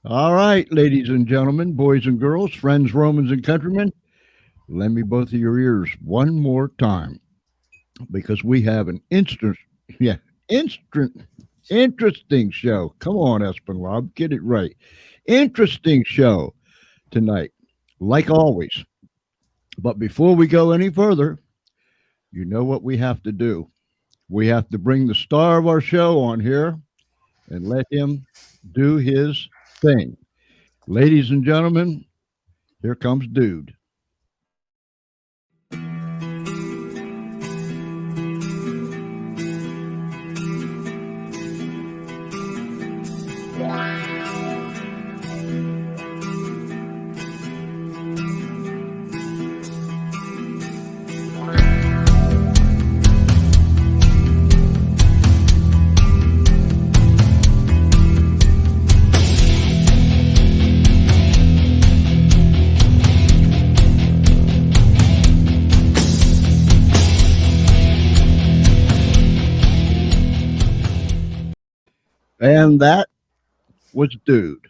All right, ladies and gentlemen, boys and girls, friends, Romans, and countrymen, lend me both of your ears one more time because we have an yeah, instant, interesting show. Come on, Espinlab, get it right. Interesting show tonight, like always. But before we go any further, you know what we have to do. We have to bring the star of our show on here and let him do his thing. Ladies and gentlemen, here comes Dude. And that was Dude.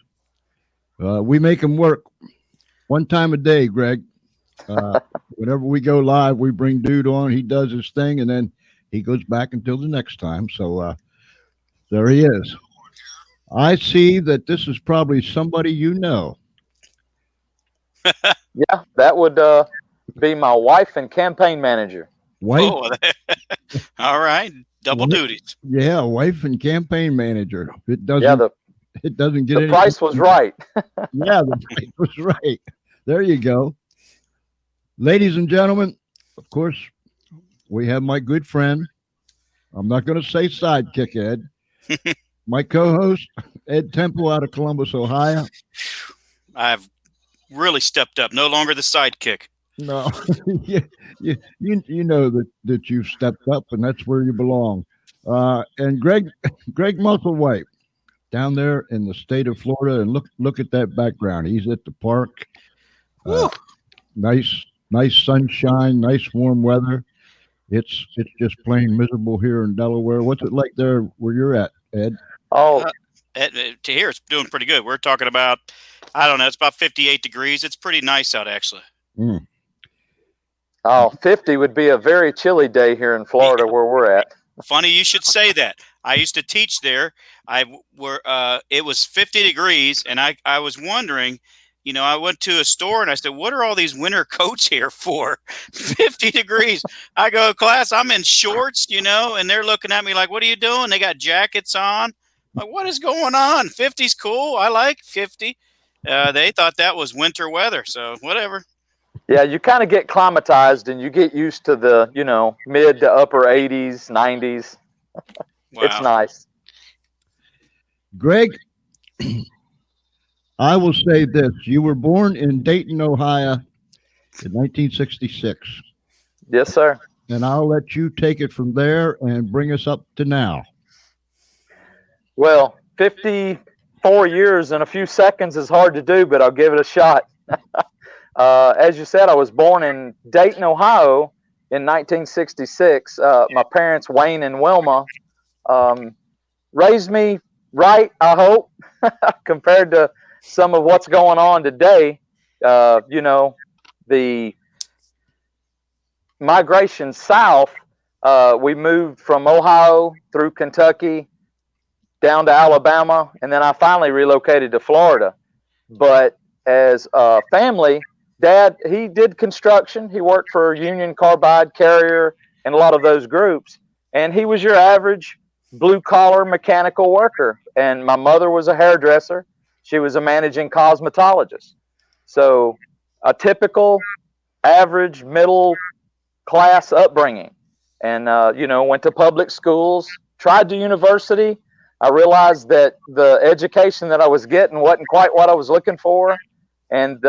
We make him work one time a day, Greg. Whenever we go live, we bring Dude on. He does his thing, and then he goes back until the next time. So there he is. I see that this is probably somebody you know. Yeah, that would be my wife and campaign manager. Wife? Oh, all right. Double duties. Yeah, wife and campaign manager. It doesn't. Yeah, it doesn't get the any. price was right. Yeah, the price was right. There you go, ladies and gentlemen. Of course, we have my good friend. I'm not going to say sidekick Ed. My co-host Ed Temple out of Columbus, Ohio. I've really stepped up. No longer the sidekick. No, you know that you've stepped up, and that's where you belong. And Greg Musselwhite down there in the state of Florida, and look at that background. He's at the park. Nice sunshine, nice warm weather. It's just plain miserable here in Delaware. What's it like there where you're at, Ed? Oh, to here it's doing pretty good. We're talking about, I don't know, it's about 58 degrees. It's pretty nice out actually. Mm. Oh, 50 would be a very chilly day here in Florida where we're at. Funny you should say that. I used to teach there. It was 50 degrees, and I was wondering, I went to a store and I said, what are all these winter coats here for? 50 degrees. I go, class, I'm in shorts, and they're looking at me like, what are you doing? They got jackets on. I'm like, what is going on? 50's cool. I like 50. They thought that was winter weather, so whatever. Yeah, you kind of get climatized and you get used to the, mid to upper 80s, 90s. Wow. It's nice. Greg, I will say this. You were born in Dayton, Ohio in 1966. Yes, sir. And I'll let you take it from there and bring us up to now. Well, 54 years in a few seconds is hard to do, but I'll give it a shot. As you said, I was born in Dayton, Ohio in 1966. My parents, Wayne and Wilma, raised me right, I hope, compared to some of what's going on today. The migration south, we moved from Ohio through Kentucky down to Alabama, and then I finally relocated to Florida. But as a family, Dad, he did construction. He worked for Union Carbide, Carrier, and a lot of those groups. And he was your average blue-collar mechanical worker. And my mother was a hairdresser. She was a managing cosmetologist. So a typical average middle-class upbringing. And, went to public schools, tried to university. I realized that the education that I was getting wasn't quite what I was looking for. And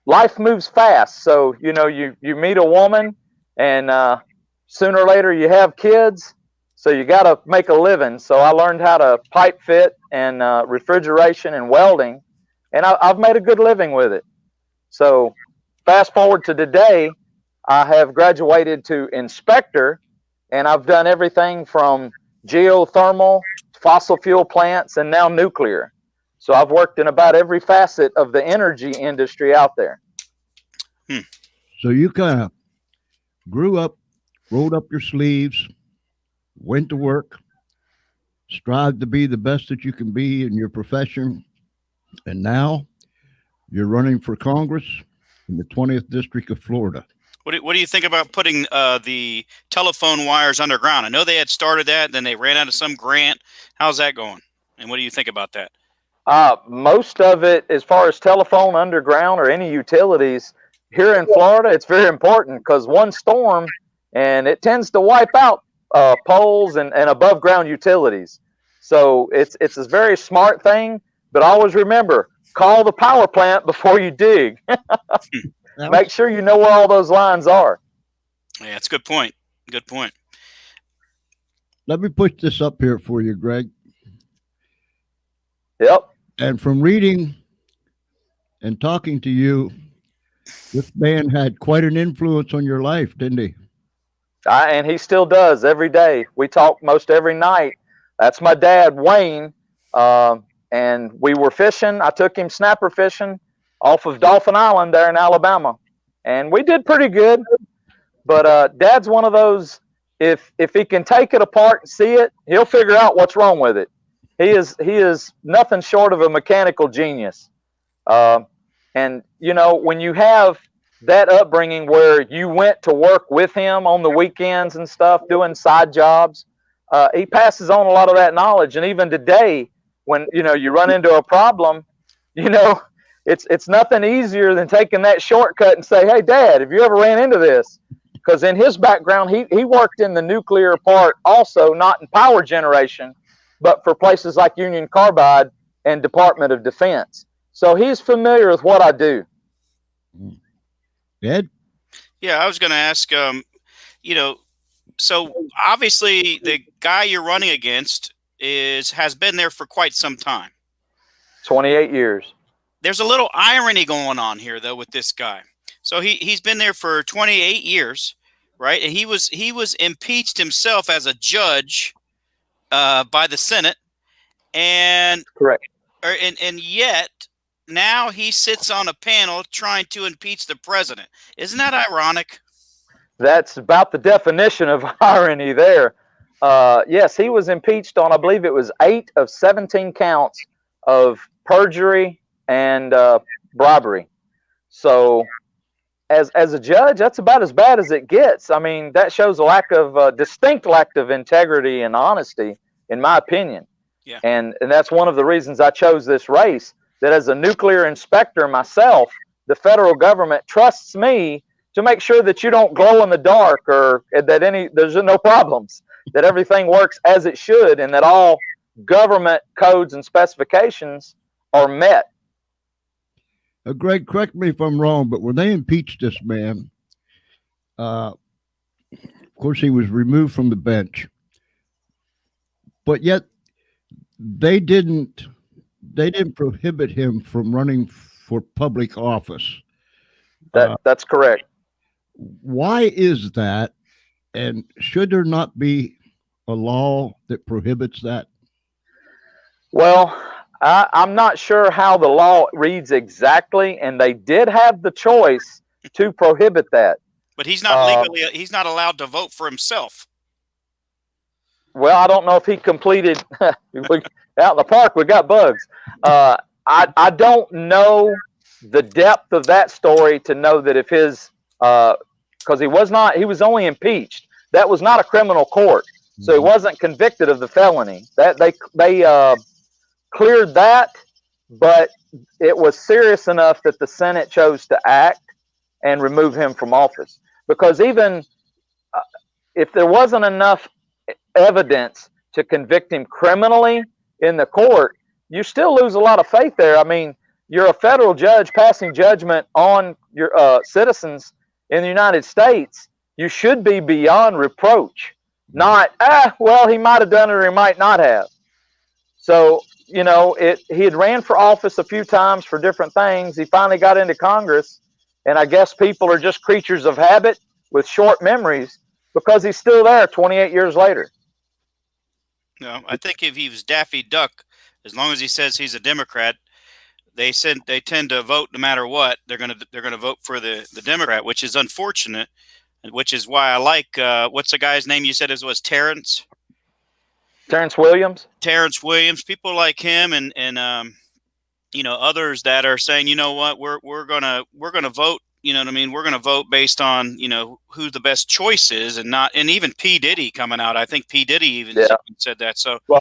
life moves fast. So, you meet a woman and sooner or later you have kids. So you got to make a living. So I learned how to pipe fit and refrigeration and welding. And I've made a good living with it. So fast forward to today, I have graduated to inspector, and I've done everything from geothermal, fossil fuel plants, and now nuclear. So I've worked in about every facet of the energy industry out there. So you kind of grew up, rolled up your sleeves, went to work, strived to be the best that you can be in your profession, and now you're running for Congress in the 20th District of Florida. What do you think about putting the telephone wires underground? I know they had started that, then they ran out of some grant. How's that going? And what do you think about that? Most of it, as far as telephone underground or any utilities here in Florida, it's very important because one storm and it tends to wipe out poles and above ground utilities. So it's a very smart thing, but always remember, call the power plant before you dig. Make sure you know where all those lines are. Yeah, that's a good point. Good point. Let me push this up here for you, Greg. Yep. And from reading and talking to you, this man had quite an influence on your life, didn't he? And he still does every day. We talk most every night. That's my dad, Wayne. And we were fishing. I took him snapper fishing off of Dolphin Island there in Alabama. And we did pretty good. But Dad's one of those, if he can take it apart and see it, he'll figure out what's wrong with it. He is nothing short of a mechanical genius. And, you know, when you have that upbringing where you went to work with him on the weekends and stuff, doing side jobs, he passes on a lot of that knowledge. And even today, when, you know, you run into a problem, you know, it's nothing easier than taking that shortcut and say, hey, Dad, have you ever ran into this? Because in his background, he worked in the nuclear part also, not in power generation, but for places like Union Carbide and Department of Defense. So he's familiar with what I do. Ed? Yeah, I was going to ask, you know, so obviously the guy you're running against has been there for quite some time. 28 years. There's a little irony going on here, though, with this guy. So he's been there for 28 years, right? And he was impeached himself as a judge by the Senate, and correct. And yet now he sits on a panel trying to impeach the president. Isn't that ironic? That's about the definition of irony there. Yes, he was impeached on, I believe it was 8 of 17 counts of perjury and bribery. So as a judge, that's about as bad as it gets. I mean, that shows a distinct lack of integrity and honesty, in my opinion. Yeah. And that's one of the reasons I chose this race, that as a nuclear inspector myself, the federal government trusts me to make sure that you don't glow in the dark, or that there's no problems, that everything works as it should, and that all government codes and specifications are met. Greg, correct me if I'm wrong, but when they impeached this man, of course, he was removed from the bench, but yet they didn't prohibit him from running for public office. That's correct. Why is that? And should there not be a law that prohibits that? Well, I'm not sure how the law reads exactly, and they did have the choice to prohibit that. But he's not legally, he's not allowed to vote for himself. Well, I don't know if he completed, out in the park, we got bugs. I don't know the depth of that story to know that if his, because he was only impeached. That was not a criminal court. So he wasn't convicted of the felony. That they cleared that, but it was serious enough that the Senate chose to act and remove him from office. Because even if there wasn't enough evidence to convict him criminally in the court, you still lose a lot of faith there. I mean, you're a federal judge passing judgment on your citizens in the United States. You should be beyond reproach. Not, well, he might have done it or he might not have. So, you know, he had ran for office a few times for different things. He finally got into Congress, and I guess people are just creatures of habit with short memories, because he's still there 28 years later. No, I think if he was Daffy Duck, as long as he says he's a Democrat, they tend to vote no matter what. They're gonna vote for the Democrat, which is unfortunate, which is why I like what's the guy's name you said it was Terrence Williams. Terrence Williams. People like him and others that are saying, you know what, we're gonna vote. You know what I mean? We're gonna vote based on who the best choice is, and even P. Diddy coming out. I think P. Diddy even said that. So well,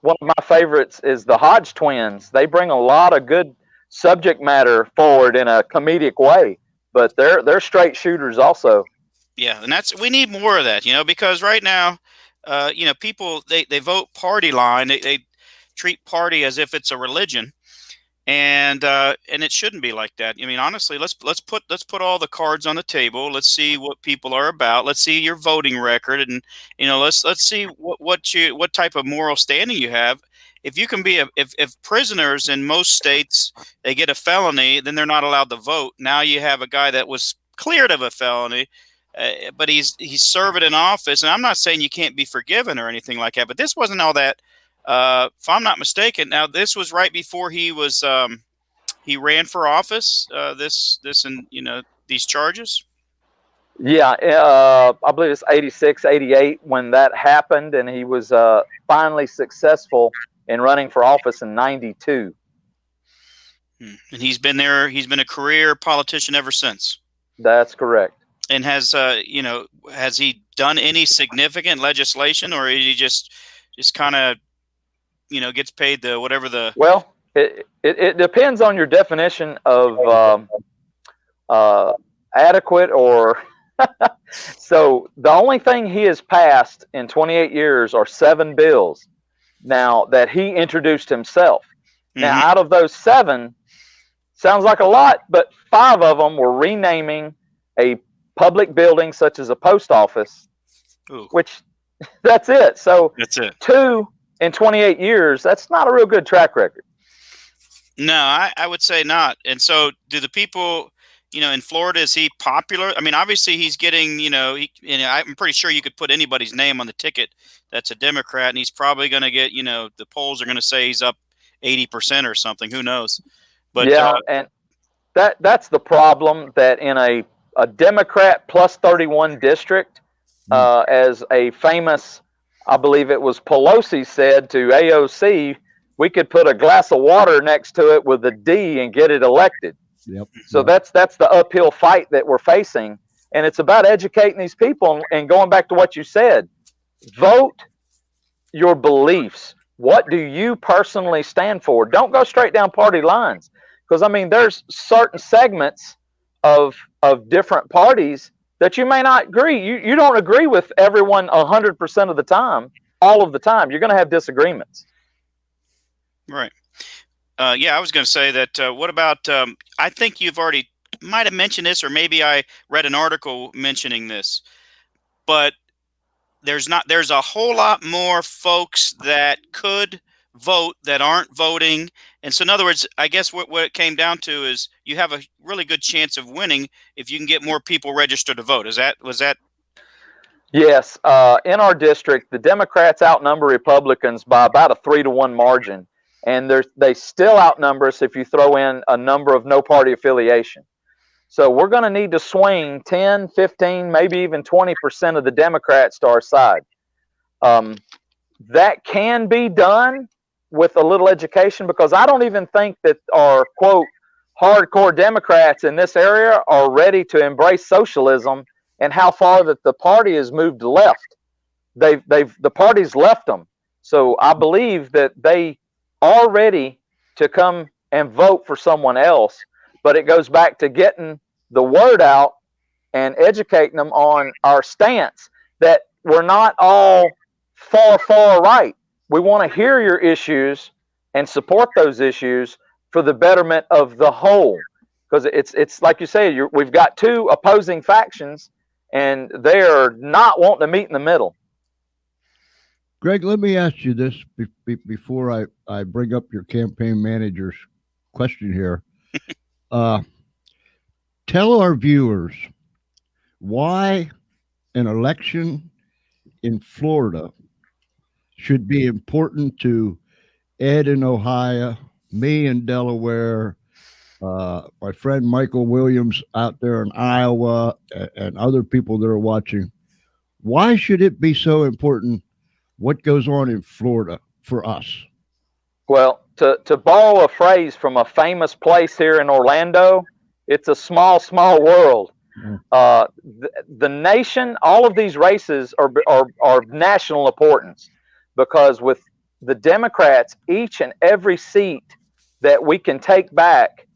one of my favorites is the Hodge twins. They bring a lot of good subject matter forward in a comedic way, but they're straight shooters also. Yeah, and we need more of that, because right now, people they vote party line. They treat party as if it's a religion. And it shouldn't be like that. I mean, honestly, let's put all the cards on the table. Let's see what people are about. Let's see your voting record, and let's see what type of moral standing you have. If you can be if prisoners in most states they get a felony, then they're not allowed to vote. Now you have a guy that was cleared of a felony, but he's serving in office. And I'm not saying you can't be forgiven or anything like that, but this wasn't all that. If I'm not mistaken, now this was right before he was he ran for office. This and these charges. Yeah, I believe it's 86, 88 when that happened, and he was finally successful in running for office in 92. And he's been there. He's been a career politician ever since. That's correct. And has he done any significant legislation, or is he just kind of gets paid the whatever the? Well, it depends on your definition of adequate or. So the only thing he has passed in 28 years are 7 bills now that he introduced himself. Mm-hmm. Now, out of those 7, sounds like a lot, but 5 of them were renaming a public building such as a post office. Ooh. Which that's it. So that's it. 2 in 28 years, that's not a real good track record. No, I would say not. And so do the people, in Florida, is he popular? I mean, obviously he's getting, I'm pretty sure you could put anybody's name on the ticket that's a Democrat, and he's probably going to get, the polls are going to say he's up 80% or something. Who knows? But yeah, and that's the problem, that in a Democrat plus 31 district, as a famous, I believe it was Pelosi said to AOC, we could put a glass of water next to it with a D and get it elected. Yep. So that's the uphill fight that we're facing. And it's about educating these people and going back to what you said. Vote your beliefs. What do you personally stand for? Don't go straight down party lines. Because, I mean, there's certain segments of different parties that you may not agree. You don't agree with everyone 100% of the time, all of the time. You're going to have disagreements. Right. Yeah, I was going to say that. What about? I think you've already might have mentioned this, or maybe I read an article mentioning this. But there's a whole lot more folks that could vote that aren't voting, and so in other words, I guess what it came down to is you have a really good chance of winning if you can get more people registered to vote. Was that? Yes. In our district, the Democrats outnumber Republicans by about a 3-to-1 margin. And they still outnumber us if you throw in a number of no party affiliation. So we're going to need to swing 10, 15, maybe even 20% of the Democrats to our side. That can be done with a little education, because I don't even think that our, quote, hardcore Democrats in this area are ready to embrace socialism and how far that the party has moved left. The party's left them. So I believe that they are ready to come and vote for someone else, but it goes back to getting the word out and educating them on our stance, that we're not all far right. We want to hear your issues and support those issues for the betterment of the whole, because it's like you say, we've got 2 opposing factions and they're not wanting to meet in the middle. Greg, let me ask you this before I bring up your campaign manager's question here. Tell our viewers why an election in Florida should be important to Ed in Ohio, me in Delaware, my friend Michael Williams out there in Iowa, and other people that are watching. Why should it be so important what goes on in Florida for us? Well, to borrow a phrase from a famous place here in Orlando, it's a small, small world. The nation, all of these races are of national importance, because with the Democrats, each and every seat that we can take back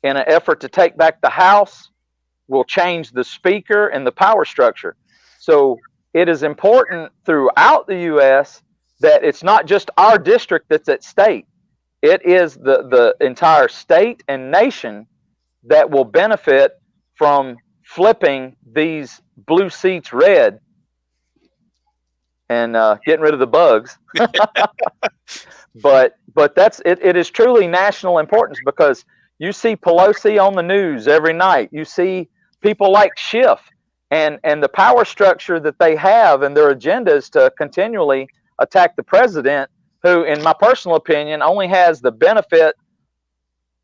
in an effort to take back the House will change the speaker and the power structure. So it is important throughout the U.S. that it's not just our district that's at stake. It is the entire state and nation that will benefit from flipping these blue seats red and getting rid of the bugs. but that's it. It is truly national importance, because you see Pelosi on the news every night. You see people like Schiff and the power structure that they have, and their agenda is to continually attack the president, who, in my personal opinion, only has the benefit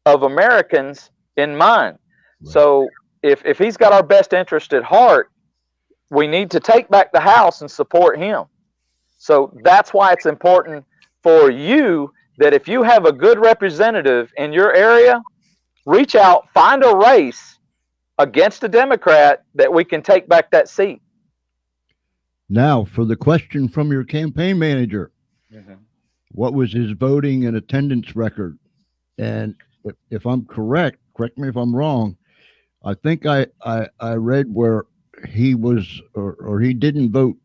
of Americans in mind. Right. So if he's got our best interest at heart, we need to take back the House and support him. So that's why it's important for you that if you have a good representative in your area, reach out, find a race against a Democrat that we can take back that seat. Now, for the question from your campaign manager, what was his voting and attendance record? And if I'm correct me if I'm wrong, I think I read where he was, or he didn't vote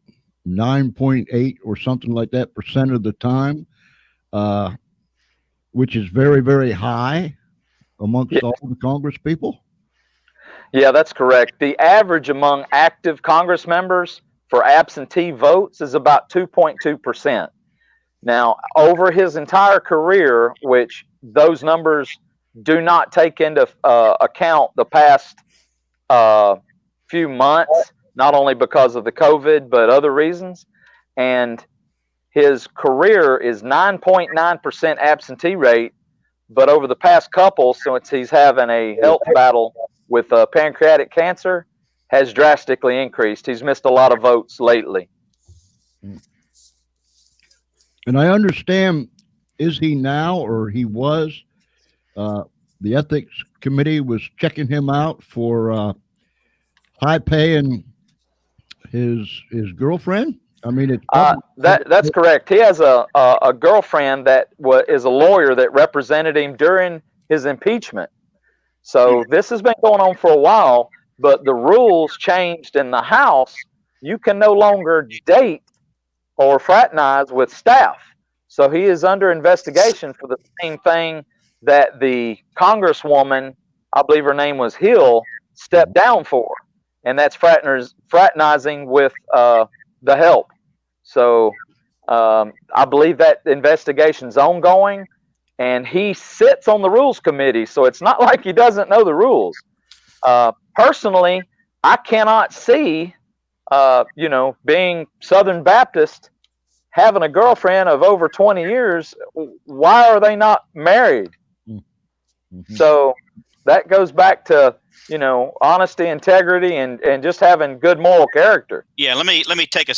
9.8 or something like that % of the time, which is very, very high amongst all the Congress people. Yeah, that's correct. The average among active Congress members for absentee votes is about 2.2%. Now, over his entire career, which those numbers do not take into account the past few months, not only because of the COVID, but other reasons. And his career is 9.9% absentee rate, but over the past couple, since he's having a health battle with pancreatic cancer, has drastically increased. He's missed a lot of votes lately. And I understand, is he now, or he was, the ethics committee was checking him out for high pay and his girlfriend. I mean, that's correct. He has a girlfriend that is a lawyer that represented him during his impeachment. So this has been going on for a while, but the rules changed in the House. You can no longer date or fraternize with staff. So he is under investigation for the same thing that the Congresswoman, I believe her name was Hill, stepped down for. And that's fraternizing with the help. So I believe that investigation's ongoing, and he sits on the Rules Committee. So it's not like he doesn't know the rules. Personally, I cannot see, being Southern Baptist, having a girlfriend of over 20 years. Why are they not married? Mm-hmm. So that goes back to, honesty, integrity, and just having good moral character. Yeah, let me take a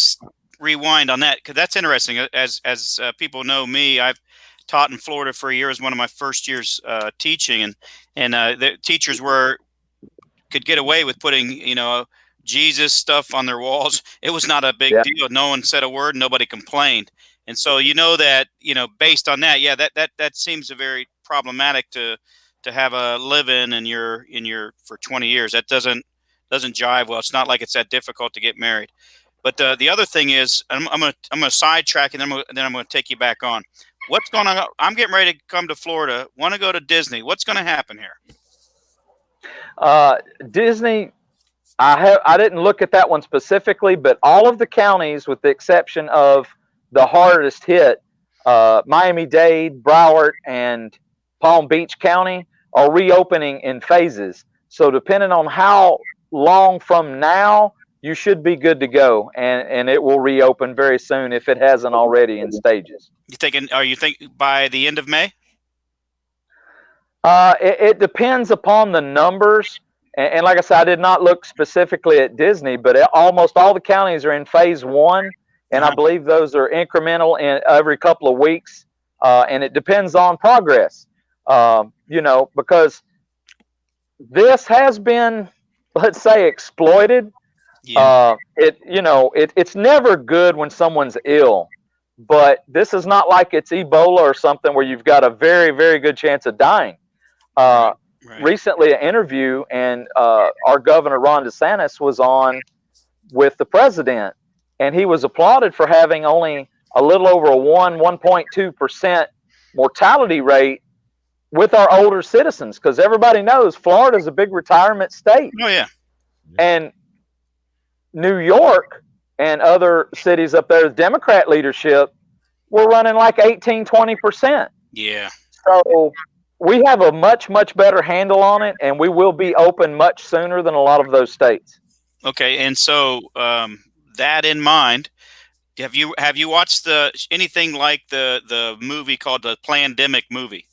rewind on that, because that's interesting. As people know me, I've taught in Florida for a year. It was one of my first years teaching, and the teachers could get away with putting Jesus stuff on their walls. It was not a big deal. No one said a word. Nobody complained. And so that based on that, that seems a very problematic to have a live-in in your for 20 years. That doesn't jive well. It's not like it's that difficult to get married. But the other thing is, I'm gonna sidetrack, and then I'm gonna take you back on. What's going on? I'm getting ready to come to Florida. Want to go to Disney? What's going to happen here? Disney. I didn't look at that one specifically, but all of the counties, with the exception of the hardest hit, Miami-Dade, Broward, and Palm Beach County, are reopening in phases. So depending on how long from now you should be good to go, and it will reopen very soon if it hasn't already in stages. Are you think by the end of May? It depends upon the numbers. And like I said, I did not look specifically at Disney, but almost all the counties are in phase 1. And I believe those are incremental in every couple of weeks. And it depends on progress, because this has been, let's say, exploited. Yeah. It's never good when someone's ill, but this is not like it's Ebola or something where you've got a very, very good chance of dying. Right. Recently, an interview, and our governor, Ron DeSantis, was on with the president, and he was applauded for having only a little over a 1.2% mortality rate with our older citizens, because everybody knows Florida is a big retirement state. Oh, yeah. And New York and other cities up there with Democrat leadership were running like 18-20%. Yeah. So we have a much, much better handle on it, and we will be open much sooner than a lot of those states. Okay, and so that in mind, have you watched anything like the movie called the Plandemic movie?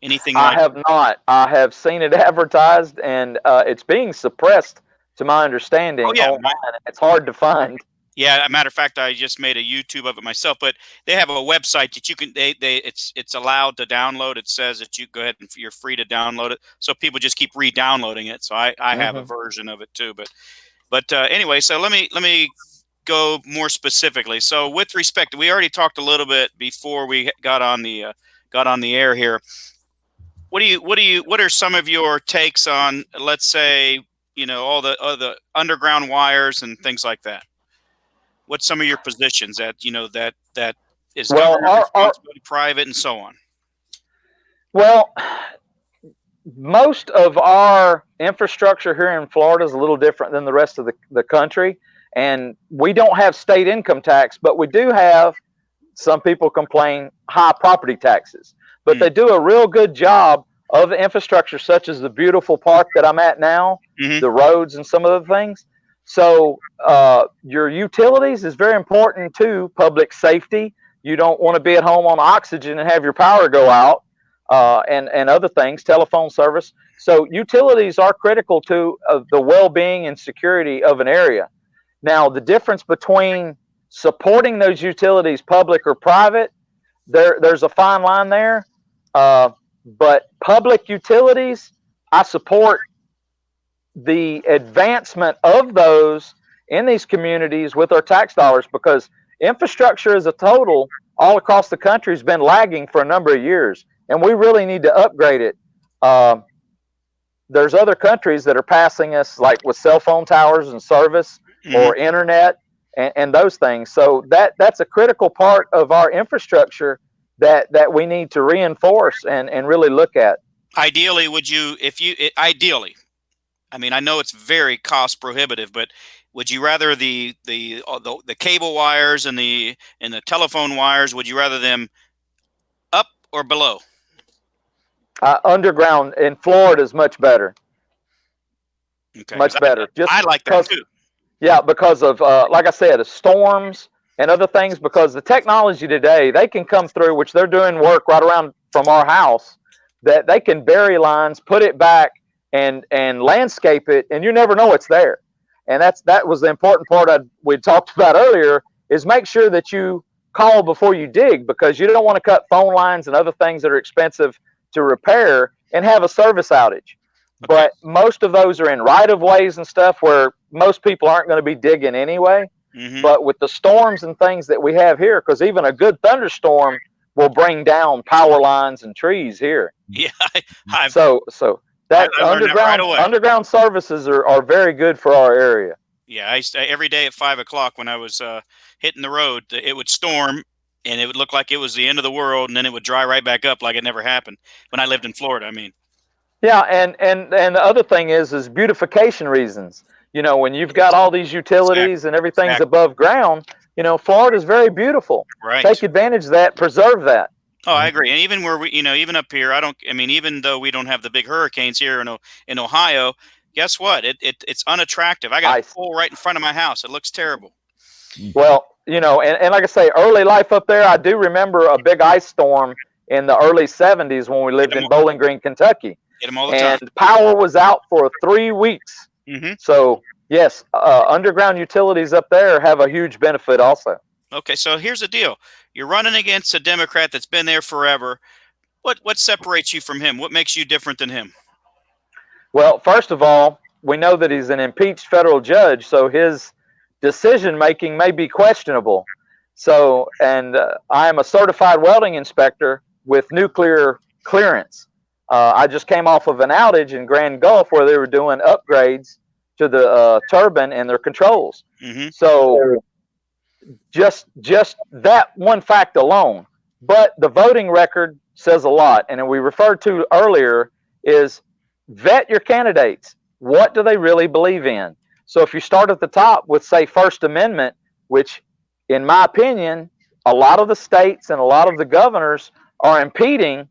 Anything? I have not. I have seen it advertised, and it's being suppressed, to my understanding. Oh, yeah. Online. It's hard to find. Yeah, a matter of fact, I just made a YouTube of it myself. But they have a website that you can. It's allowed to download. It says that you go ahead and you're free to download it. So people just keep re-downloading it. So I have a version of it too. But anyway, so let me go more specifically. So with respect, we already talked a little bit before we got on the air here. What are some of your takes on, let's say, all the underground wires and things like that? What's some of your positions that is government responsibility, private, and so on? Well, most of our infrastructure here in Florida is a little different than the rest of the country, and we don't have state income tax, but we do have, some people complain, high property taxes. But they do a real good job of the infrastructure, such as the beautiful park that I'm at now, the roads and some of the things. So your utilities is very important to public safety. You don't want to be at home on oxygen and have your power go out, and other things, telephone service. So utilities are critical to the well-being and security of an area. Now, the difference between supporting those utilities, public or private, there's a fine line there. But public utilities, I support the advancement of those in these communities with our tax dollars, because infrastructure as a total all across the country has been lagging for a number of years, and we really need to upgrade it. There's other countries that are passing us, like with cell phone towers and service or internet and those things. So that's a critical part of our infrastructure that we need to reinforce and really look at. Ideally, ideally, I mean, I know it's very cost prohibitive, but would you rather the cable wires and the telephone wires, would you rather them up or below? Underground in Florida is much better. Okay. Much better. I like that too. Yeah, because of, like I said, the storms and other things, because the technology today, they can come through, which they're doing work right around from our house, that they can bury lines, put it back, and landscape it, and you never know it's there. And that was the important part we talked about earlier, is make sure that you call before you dig, because you don't want to cut phone lines and other things that are expensive to repair and have a service outage. Okay. But most of those are in right-of-ways and stuff where most people aren't going to be digging anyway. But with the storms and things that we have here, because even a good thunderstorm will bring down power lines and trees here. Yeah. So that underground services are very good for our area. Yeah, every day at 5 o'clock when I was hitting the road, it would storm and it would look like it was the end of the world, and then it would dry right back up like it never happened when I lived in Florida. I mean. Yeah, and the other thing is beautification reasons. When you've got all these utilities and everything's above ground, Florida's very beautiful. Right. Take advantage of that, preserve that. Oh, I agree. And even where even up here, even though we don't have the big hurricanes here in Ohio, guess what? It's unattractive. I got Ice. a pool right in front of my house. It looks terrible. Well, you know, and like I say, early life up there, I do remember a big ice storm in the early 70s when we lived in Bowling Green, Kentucky. Get them all the time. And power was out for 3 weeks. Mm-hmm. So, yes, underground utilities up there have a huge benefit also. Okay, so here's the deal. You're running against a Democrat that's been there forever. What separates you from him? What makes you different than him? Well, first of all, we know that he's an impeached federal judge, so his decision-making may be questionable. So, and I am a certified welding inspector with nuclear clearance. I just came off of an outage in Grand Gulf where they were doing upgrades to the turbine and their controls. Mm-hmm. So just that one fact alone. But the voting record says a lot. And we referred to earlier is vet your candidates. What do they really believe in? So if you start at the top with, say, First Amendment, which in my opinion, a lot of the states and a lot of the governors are impeding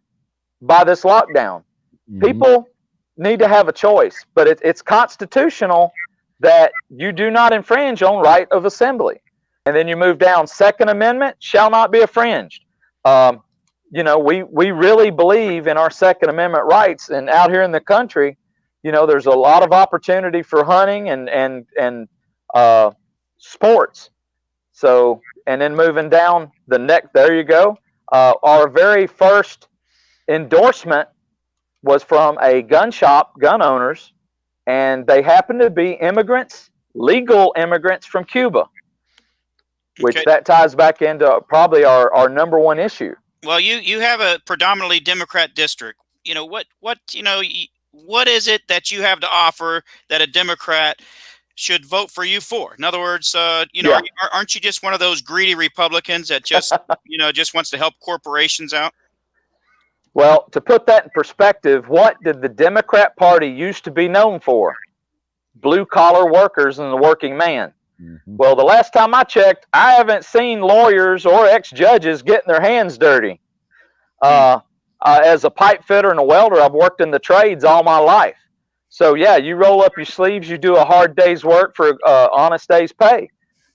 by this lockdown. Mm-hmm. People need to have a choice, but it's constitutional that you do not infringe on right of assembly. And then you move down, Second Amendment shall not be infringed. You know, we really believe in our Second Amendment rights, and out here in the country, you know, there's a lot of opportunity for hunting and sports. So, and then moving down the neck, there you go. Our very first endorsement was from a gun shop, gun owners, and they happened to be immigrants, legal immigrants from Cuba, which okay. That ties back into probably our number one issue. Well, you have a predominantly Democrat district. You know, what is it that you have to offer that a Democrat should vote for you for? In other words, you know, aren't you just one of those greedy Republicans that just, you know, just wants to help corporations out? Well, to put that in perspective, what did the Democrat Party used to be known for? Blue-collar workers and the working man. Mm-hmm. Well, the last time I checked, I haven't seen lawyers or ex-judges getting their hands dirty. As a pipe fitter and a welder, I've worked in the trades all my life. So, yeah, you roll up your sleeves, you do a hard day's work for honest day's pay.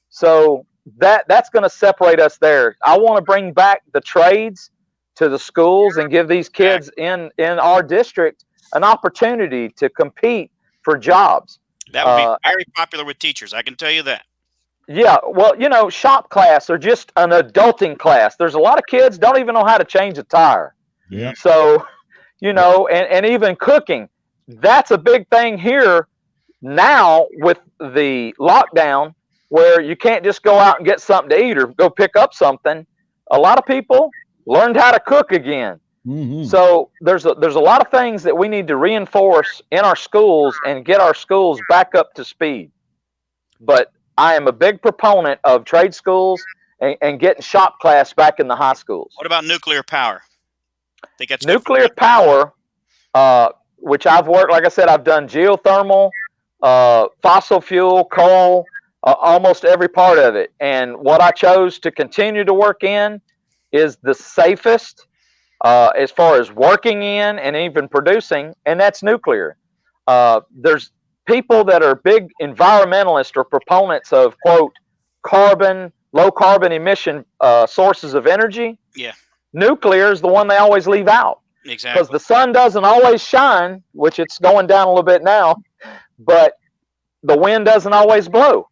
So that's going to separate us there. I want to bring back the trades to the schools and give these kids in our district an opportunity to compete for jobs. That would be very popular with teachers, I can tell you that. Yeah, well, you know, shop class or just an adulting class. There's a lot of kids don't even know how to change a tire. Yeah. So, you know, and even cooking. That's a big thing here now with the lockdown where you can't just go out and get something to eat or go pick up something. A lot of people learned how to cook again. Mm-hmm. So there's a lot of things that we need to reinforce in our schools and get our schools back up to speed. But I am a big proponent of trade schools and getting shop class back in the high schools. What about nuclear power? I think that's nuclear power, which I've worked, like I said, I've done geothermal, fossil fuel, coal, almost every part of it. And what I chose to continue to work in is the safest as far as working in and even producing, and that's nuclear. There's people that are big environmentalists or proponents of, quote, low carbon emission sources of energy. Yeah. Nuclear is the one they always leave out. Exactly. Because the sun doesn't always shine, which it's going down a little bit now, but the wind doesn't always blow.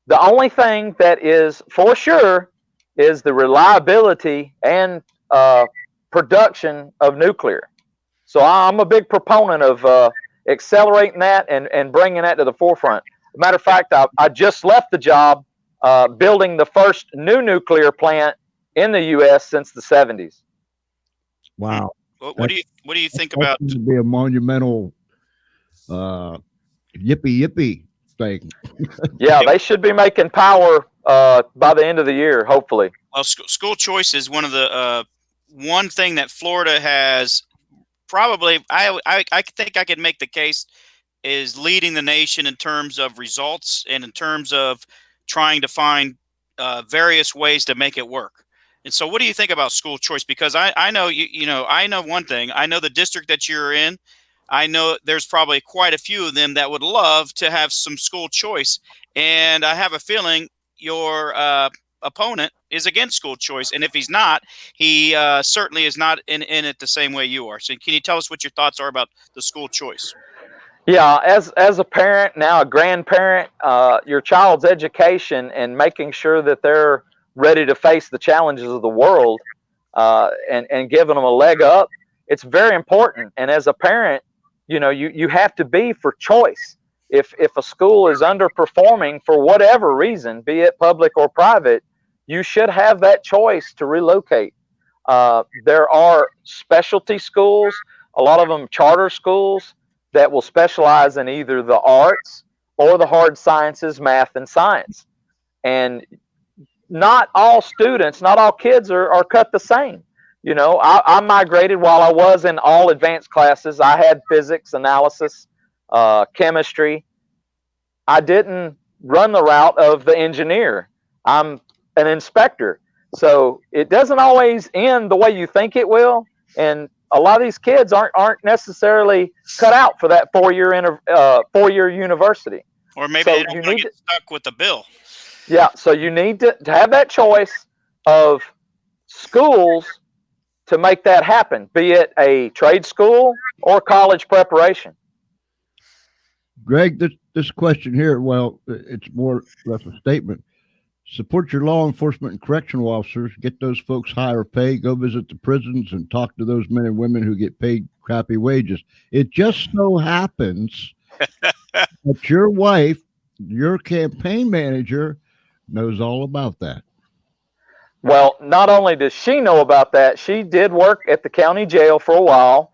The only thing that is for sure is the reliability and production of nuclear. So I'm a big proponent of accelerating that and bringing that to the forefront. As a matter of fact, I just left the job building the first new nuclear plant in the U.S. since the 70s. Wow. What do you think about? To be a monumental yippee thing. Yeah, they should be making power by the end of the year, hopefully. Well, school choice is one of the one thing that Florida has probably. I think I could make the case is leading the nation in terms of results and in terms of trying to find various ways to make it work. And so what do you think about school choice? Because I know, you know, I know one thing. I know the district that you're in, I know there's probably quite a few of them that would love to have some school choice. And I have a feeling your opponent is against school choice. And if he's not, he certainly is not in it the same way you are. So can you tell us what your thoughts are about the school choice? Yeah, as a parent, now a grandparent, your child's education and making sure that they're ready to face the challenges of the world, and giving them a leg up, it's very important. And as a parent, you have to be for choice. If a school is underperforming for whatever reason, be it public or private, you should have that choice to relocate. There are specialty schools, a lot of them charter schools, that will specialize in either the arts or the hard sciences, math and science. And not all students, not all kids are cut the same. I migrated while I was in all advanced classes. I had physics, analysis, chemistry. I didn't run the route of the engineer. I'm an inspector. So it doesn't always end the way you think it will. And a lot of these kids aren't necessarily cut out for that 4-year university. Or maybe they don't want to get stuck with the bill. Yeah, so you need to have that choice of schools to make that happen, be it a trade school or college preparation. Greg, this question here, well, it's more or less a statement. Support your law enforcement and correctional officers. Get those folks higher pay. Go visit the prisons and talk to those men and women who get paid crappy wages. It just so happens that your wife, your campaign manager, knows all about that. Well, not only does she know about that, she did work at the county jail for a while,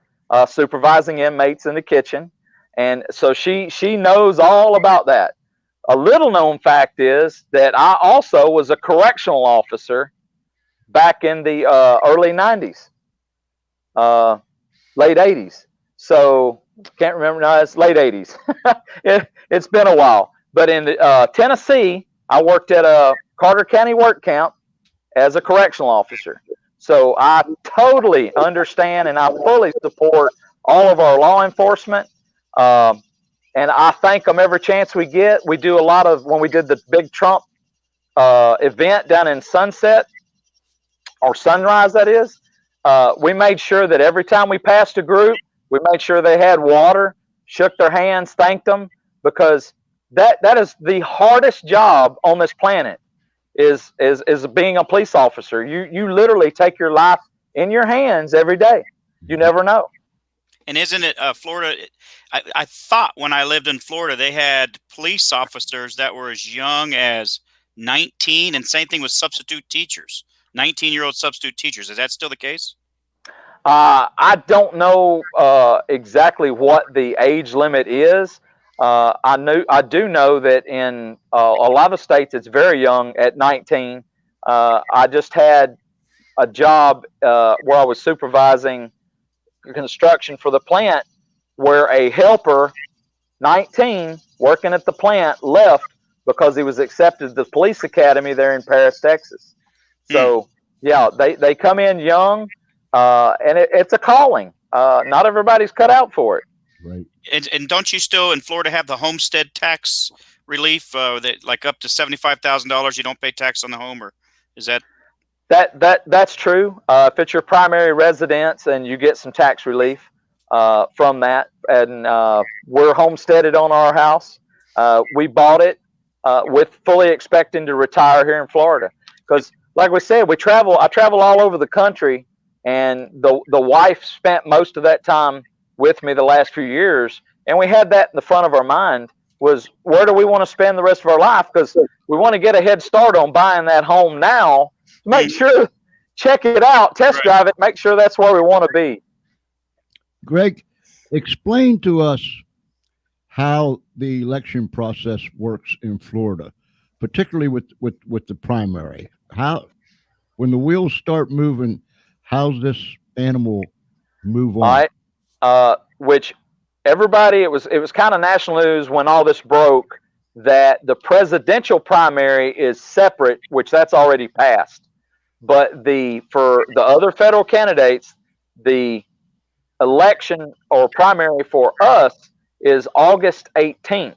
supervising inmates in the kitchen. And so she knows all about that. A little known fact is that I also was a correctional officer back in the early 90s, late 80s. So can't remember now, it's late 80s. It's been a while. But in Tennessee, I worked at a Carter County work camp as a correctional officer. So I totally understand and I fully support all of our law enforcement. And I thank them every chance we get. We do a lot of, when we did the big Trump event down in Sunset, or Sunrise, that is, we made sure that every time we passed a group, we made sure they had water, shook their hands, thanked them, because that is the hardest job on this planet, is being a police officer. You literally take your life in your hands every day. You never know. And isn't it Florida? I thought when I lived in Florida, they had police officers that were as young as 19, and same thing with substitute teachers, 19-year-old substitute teachers. Is that still the case? I don't know exactly what the age limit is. I do know that in a lot of states it's very young at 19. I just had a job where I was supervising construction for the plant, where a helper, 19, working at the plant, left because he was accepted to the police academy there in Paris, Texas. So yeah, they come in young, and it's a calling. Not everybody's cut out for it. Right. And don't you still in Florida have the homestead tax relief that like up to $75,000 you don't pay tax on the home, or is that? That's true. If it's your primary residence, and you get some tax relief from that, and we're homesteaded on our house. We bought it with fully expecting to retire here in Florida, because, like we said, I travel all over the country, and the wife spent most of that time with me the last few years, and we had that in the front of our mind, was where do we want to spend the rest of our life, because we want to get a head start on buying that home now. Make sure, check it out, test drive it, make sure that's where we want to be. Greg, explain to us how the election process works in Florida, particularly with the primary. How, when the wheels start moving, how's this animal move on? All right. Which everybody, it was kind of national news when all this broke, that the presidential primary is separate, which that's already passed. But for the other federal candidates, the election or primary for us is August 18th.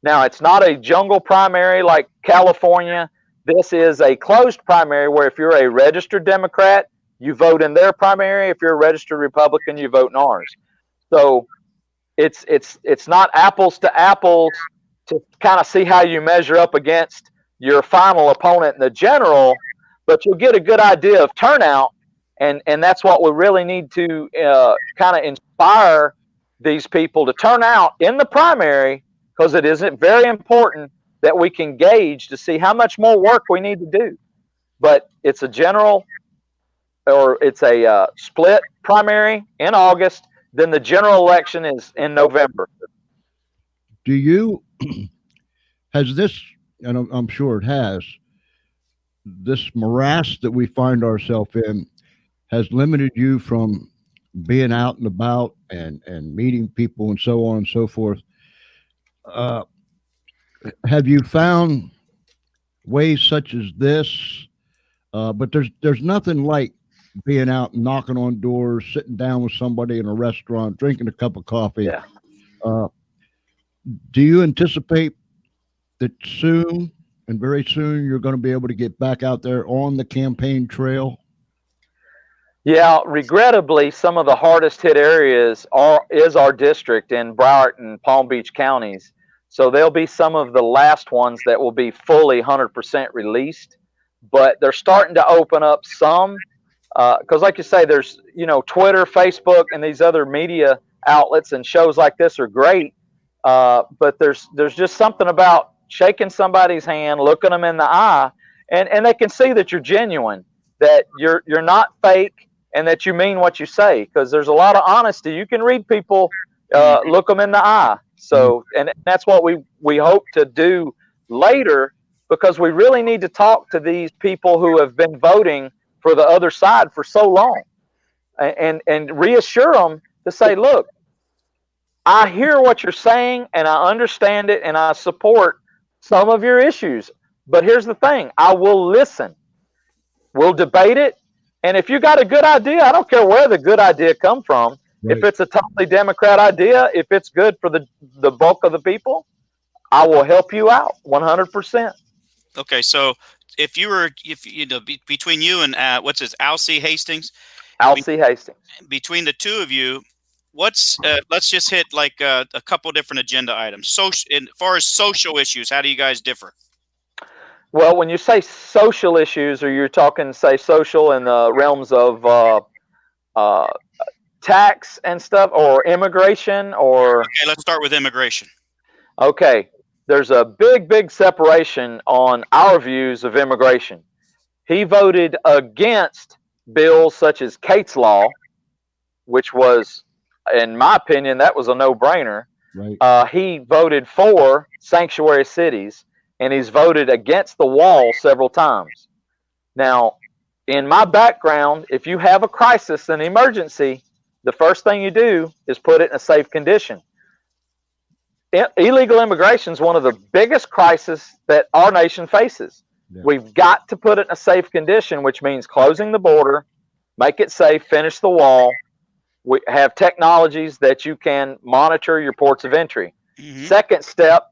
Now, it's not a jungle primary like California. This is a closed primary where if you're a registered Democrat, you vote in their primary. If you're a registered Republican, you vote in ours. So it's not apples to apples to kind of see how you measure up against your final opponent in the general, but you'll get a good idea of turnout, and that's what we really need to kind of inspire these people to turn out in the primary, because it isn't very important that we can gauge to see how much more work we need to do. But it's a general, or it's a split primary in August, then the general election is in November. Do you, has this, and I'm sure it has, this morass that we find ourselves in has limited you from being out and about and meeting people and so on and so forth? Have you found ways such as this? But there's nothing like being out and knocking on doors, sitting down with somebody in a restaurant, drinking a cup of coffee. Yeah. Do you anticipate that soon, and very soon, you're going to be able to get back out there on the campaign trail? Yeah, regrettably, some of the hardest hit areas is our district in Broward and Palm Beach counties. So there'll be some of the last ones that will be fully 100% released, but they're starting to open up some, because like you say, there's, Twitter, Facebook, and these other media outlets and shows like this are great, but there's just something about shaking somebody's hand, looking them in the eye, and they can see that you're genuine, that you're not fake, and that you mean what you say, because there's a lot of honesty. You can read people, look them in the eye. So, and that's what we hope to do later, because we really need to talk to these people who have been voting for the other side for so long, and reassure them to say, look, I hear what you're saying, and I understand it, and I support some of your issues. But here's the thing, I will listen. We'll debate it. And if you got a good idea, I don't care where the good idea come from. Right. If it's a totally Democrat idea, if it's good for the bulk of the people, I will help you out 100%. Okay, so if between you and what's his Alcee Hastings? Alcee Hastings. Between the two of you, what's let's just hit like a couple different agenda items. So, as far as social issues, how do you guys differ? Well, when you say social issues, or you're talking, say, social in the realms of tax and stuff, or immigration, or... Okay, let's start with immigration. Okay, there's a big separation on our views of immigration. He voted against bills such as Kate's Law, which was, in my opinion, that was a no-brainer. Right. He voted for sanctuary cities, and he's voted against the wall several times. Now, in my background, if you have a crisis, an emergency, the first thing you do is put it in a safe condition. Illegal immigration is one of the biggest crises that our nation faces. Yeah. We've got to put it in a safe condition, which means closing the border, make it safe, finish the wall. We have technologies that you can monitor your ports of entry. Mm-hmm. Second step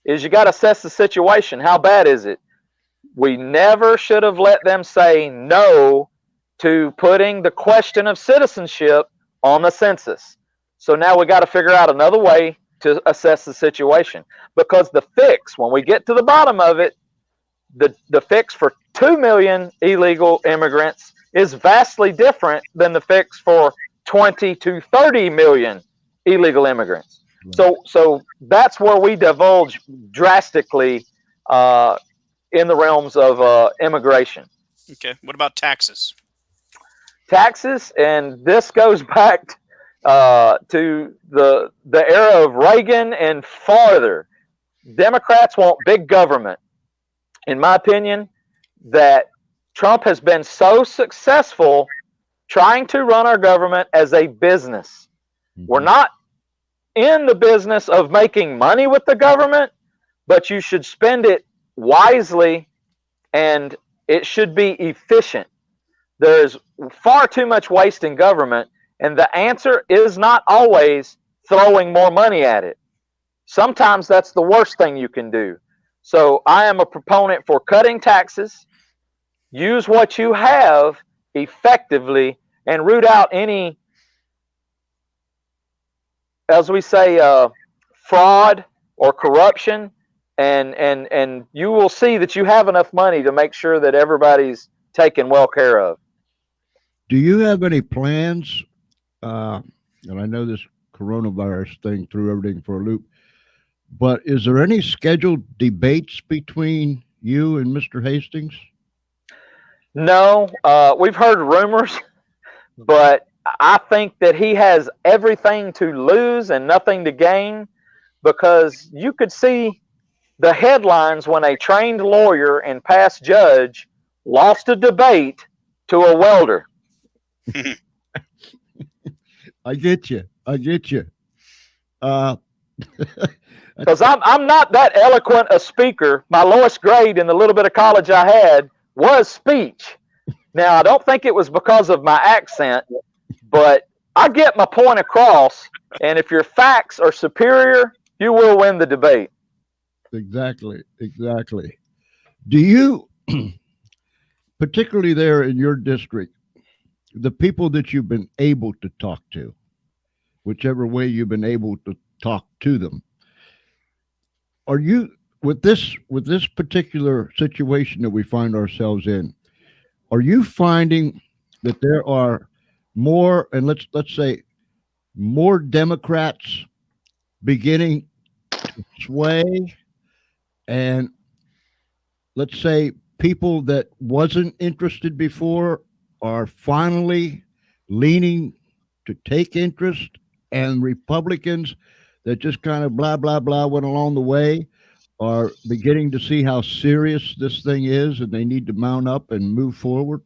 is you got to assess the situation. How bad is it? We never should have let them say no to putting the question of citizenship on the census. So now we got to figure out another way to assess the situation, because the fix, when we get to the bottom of it, the fix for 2 million illegal immigrants is vastly different than the fix for 20 to 30 million illegal immigrants. So that's where we divulge drastically in the realms of immigration. Okay. What about taxes? Taxes, and this goes back to the era of Reagan and farther. Democrats want big government. In my opinion, that Trump has been so successful trying to run our government as a business. Mm-hmm. We're not in the business of making money with the government, but you should spend it wisely, and it should be efficient. There's far too much waste in government, And the answer is not always throwing more money at it. Sometimes that's the worst thing you can do. So I am a proponent for cutting taxes, use what you have effectively, and root out any, as we say, fraud or corruption, and you will see that you have enough money to make sure that everybody's taken well care of. Do you have any plans? And I know this coronavirus thing threw everything for a loop, but is there any scheduled debates between you and Mr. Hastings? No, we've heard rumors, but I think that he has everything to lose and nothing to gain, because you could see the headlines when a trained lawyer and past judge lost a debate to a welder. I get you. Because I'm not that eloquent a speaker. My lowest grade in the little bit of college I had was speech. Now, I don't think it was because of my accent, but I get my point across, and if your facts are superior, you will win the debate. Exactly. Do you, particularly there in your district, the people that you've been able to talk to, whichever way you've been able to talk to them, are you, with this particular situation that we find ourselves in, are you finding that there are more, and let's say more Democrats beginning to sway, and let's say people that wasn't interested before are finally leaning to take interest, and Republicans that just kind of blah blah blah went along the way are beginning to see how serious this thing is, and they need to mount up and move forward?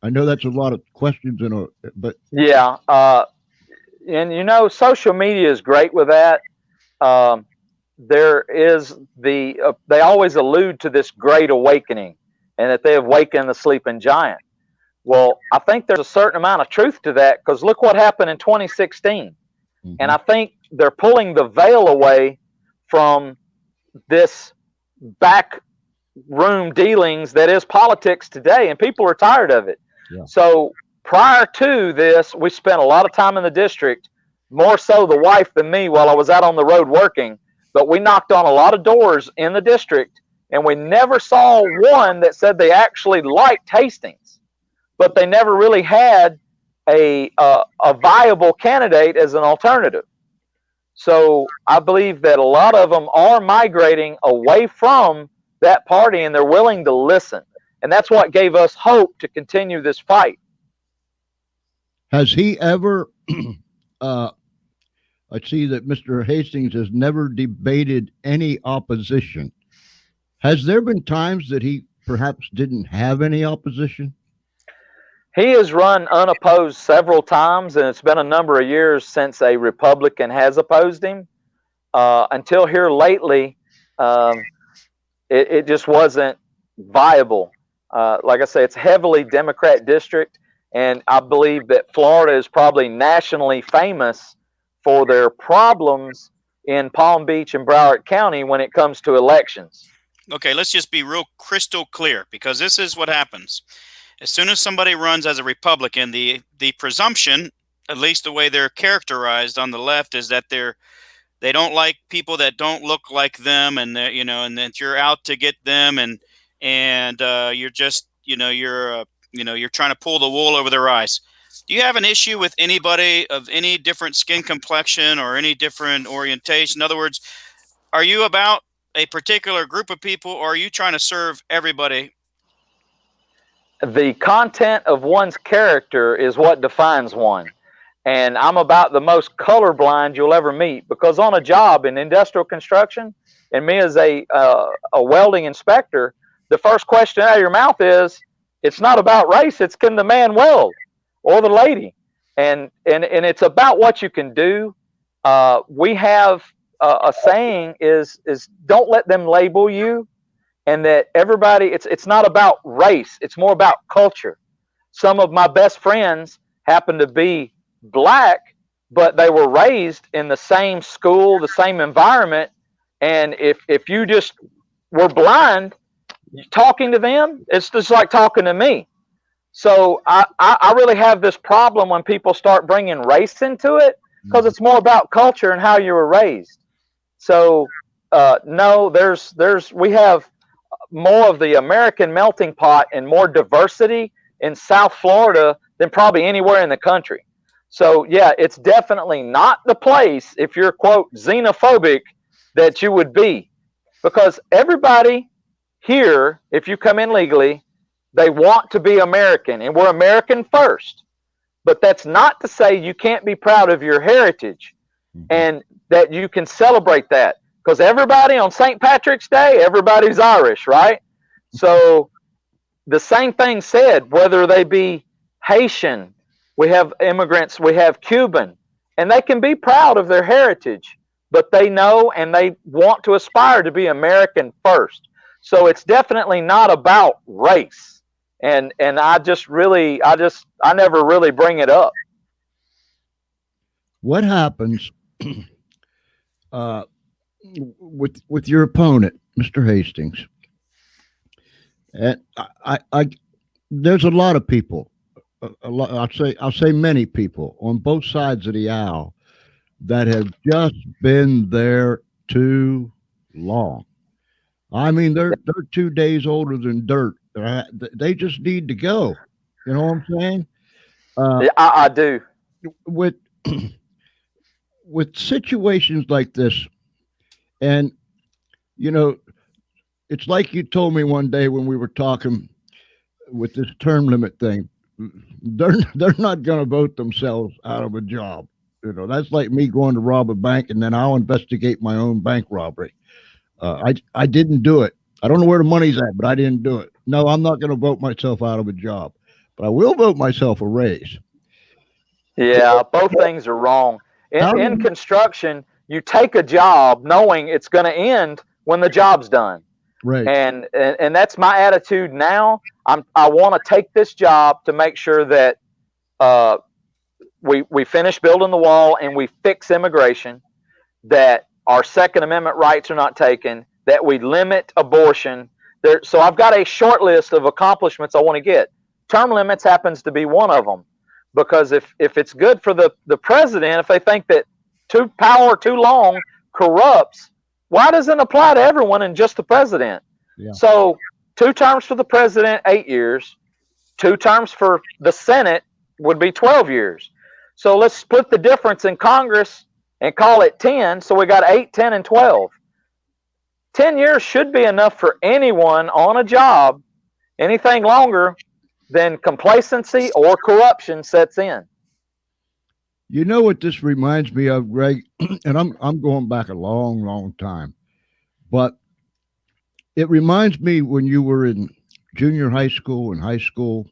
I know that's a lot of questions but yeah, and social media is great with that. There is they always allude to this great awakening, and that they have awakened the sleeping giant. Well, I think there's a certain amount of truth to that, because look what happened in 2016. mm-hmm. And I think they're pulling the veil away from this back room dealings that is politics today, and people are tired of it. Yeah. So prior to this, we spent a lot of time in the district, more so the wife than me, while I was out on the road working. But we knocked on a lot of doors in the district, and we never saw one that said they actually liked Hastings, but they never really had a viable candidate as an alternative. So I believe that a lot of them are migrating away from that party, and they're willing to listen. And that's what gave us hope to continue this fight. Has he ever, I see that Mr. Hastings has never debated any opposition. Has there been times that he perhaps didn't have any opposition? He has run unopposed several times, and it's been a number of years since a Republican has opposed him. Until here lately, it just wasn't viable. Like I say, it's heavily Democrat district, and I believe that Florida is probably nationally famous for their problems in Palm Beach and Broward County when it comes to elections. Okay, let's just be real crystal clear, because this is what happens. As soon as somebody runs as a Republican, the presumption, at least the way they're characterized on the left, is that they don't like people that don't look like them, and and that you're out to get them, and you're just you're trying to pull the wool over their eyes. Do you have an issue with anybody of any different skin complexion or any different orientation? In other words, are you about a particular group of people, or are you trying to serve everybody? The content of one's character is what defines one. And I'm about the most colorblind you'll ever meet, because on a job in industrial construction, and me as a welding inspector, the first question out of your mouth is, it's not about race, it's can the man weld or the lady. And it's about what you can do. We have a saying is don't let them label you. And that everybody, it's not about race, it's more about culture. Some of my best friends happen to be black, but they were raised in the same school, the same environment. And if you just were blind, talking to them, it's just like talking to me. So I really have this problem when people start bringing race into it, because it's more about culture and how you were raised. So no, we have more of the American melting pot and more diversity in South Florida than probably anywhere in the country. So yeah, it's definitely not the place, if you're quote xenophobic, that you would be, because everybody here, if you come in legally, they want to be American, and we're American first. But that's not to say you can't be proud of your heritage and that you can celebrate that. Because everybody on St. Patrick's Day, everybody's Irish, right? So the same thing said, whether they be Haitian, we have immigrants, we have Cuban, and they can be proud of their heritage, but they know and they want to aspire to be American first. So it's definitely not about race. And I never really bring it up. What happens with your opponent, Mr. Hastings? And I there's a lot of people, I'll say many people on both sides of the aisle that have just been there too long. I mean, they're 2 days older than dirt. They just need to go. You know what I'm saying? Yeah, I do. With with situations like this, and you know, it's like you told me one day when we were talking with this term limit thing. They're not going to vote themselves out of a job. You know, that's like me going to rob a bank and then I'll investigate my own bank robbery. I didn't do it. I don't know where the money's at, but I didn't do it. No, I'm not going to vote myself out of a job, but I will vote myself a raise. Yeah, both things are wrong. In construction, you take a job knowing it's going to end when the job's done. Right. And that's my attitude now. I want to take this job to make sure that we finish building the wall and we fix immigration, that our Second Amendment rights are not taken, that we limit abortion. So I've got a short list of accomplishments I want to get. Term limits happens to be one of them, because if it's good for the president, if they think that power too long corrupts, why doesn't it apply to everyone and just the president? Yeah. So 2 terms for the president, 8 years. 2 terms for the Senate would be 12 years. So let's split the difference in Congress and call it 10. So we got 8, 10, and 12. 10 years should be enough for anyone on a job. Anything longer, then complacency or corruption sets in. You know what this reminds me of, Greg? And I'm going back a long, long time, but it reminds me when you were in junior high school and high school,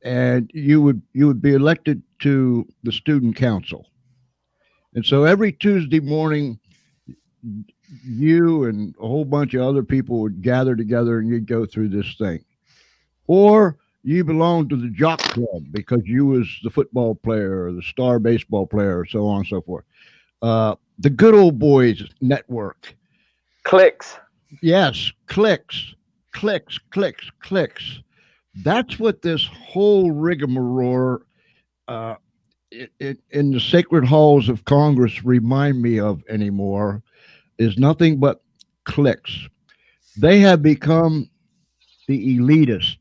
and you would be elected to the student council, and so every Tuesday morning, you and a whole bunch of other people would gather together and you'd go through this thing, or you belonged to the jock club because you was the football player or the star baseball player or so on and so forth. The Good Old Boys Network. Clicks. Yes, clicks, clicks, clicks, clicks. That's what this whole rigmarole in the sacred halls of Congress remind me of anymore, is nothing but clicks. They have become the elitist.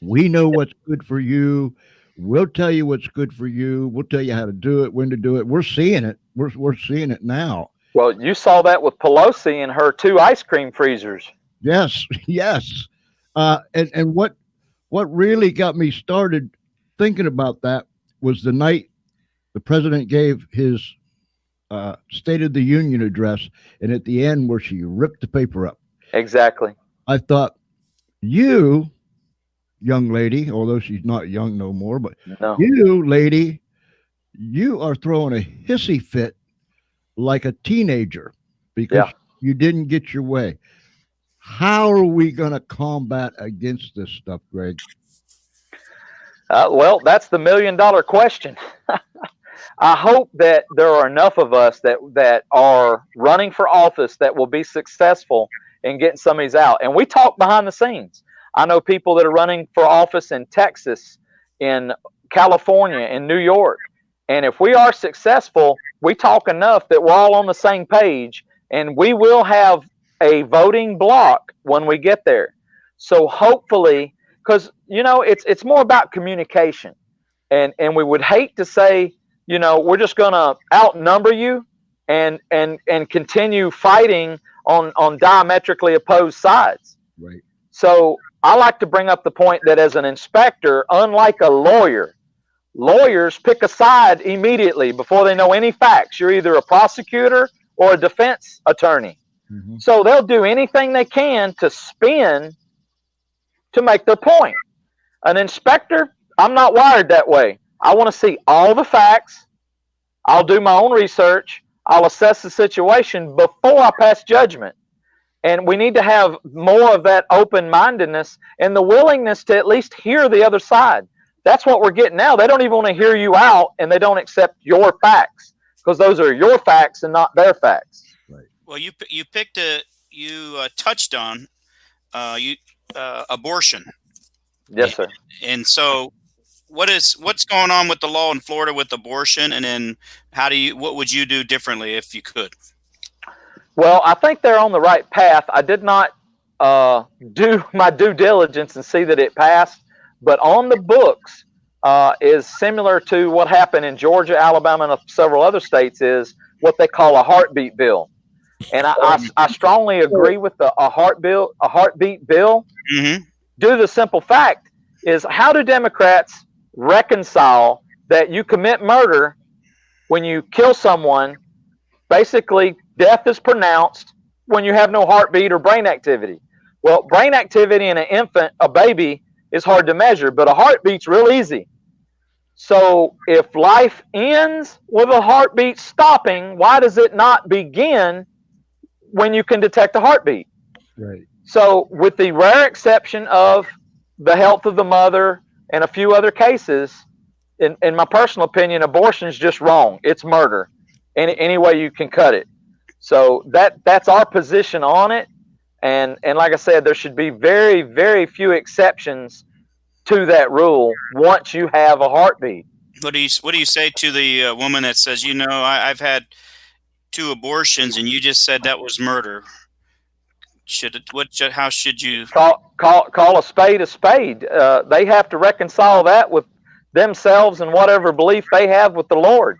We know what's good for you. We'll tell you what's good for you. We'll tell you how to do it, when to do it. We're seeing it. We're seeing it now. Well, you saw that with Pelosi and her 2 ice cream freezers. Yes, yes. And what really got me started thinking about that was the night the president gave his State of the Union address, and at the end where she ripped the paper up. Exactly. I thought, you, young lady, although she's not young no more, but no. You, lady, you are throwing a hissy fit like a teenager because you didn't get your way. How are we going to combat against this stuff, Greg? Well, that's the $1 million question. I hope that there are enough of us that are running for office that will be successful in getting some of these out. And we talk behind the scenes. I know people that are running for office in Texas, in California, in New York. And if we are successful, we talk enough that we're all on the same page, and we will have a voting block when we get there. So hopefully, because it's more about communication, and we would hate to say, we're just going to outnumber you and continue fighting on diametrically opposed sides. Right. So I like to bring up the point that as an inspector, unlike a lawyer, lawyers pick a side immediately before they know any facts. You're either a prosecutor or a defense attorney. Mm-hmm. So they'll do anything they can to spin to make their point. An inspector, I'm not wired that way. I want to see all the facts. I'll do my own research. I'll assess the situation before I pass judgment. And we need to have more of that open-mindedness and the willingness to at least hear the other side. That's what we're getting now. They don't even want to hear you out, and they don't accept your facts because those are your facts and not their facts. Right. Well, you touched on abortion. Yes, sir. And so, what's going on with the law in Florida with abortion, and then what would you do differently if you could? Well, I think they're on the right path. I did not do my due diligence and see that it passed, but on the books is similar to what happened in Georgia, Alabama, and several other states, is what they call a heartbeat bill. And I strongly agree with a heartbeat bill. Mm-hmm. Due to the simple fact is, how do Democrats reconcile that you commit murder when you kill someone? Basically, death is pronounced when you have no heartbeat or brain activity. Well, brain activity in an infant, a baby, is hard to measure, but a heartbeat's real easy. So if life ends with a heartbeat stopping, why does it not begin when you can detect a heartbeat? Right. So with the rare exception of the health of the mother and a few other cases, in my personal opinion, abortion is just wrong. It's murder. Any way you can cut it. So that's our position on it. And like I said, there should be very, very few exceptions to that rule once you have a heartbeat. What do you say to the woman that says, I've had 2 abortions and you just said that was murder? How should you call a spade a spade? They have to reconcile that with themselves and whatever belief they have with the Lord.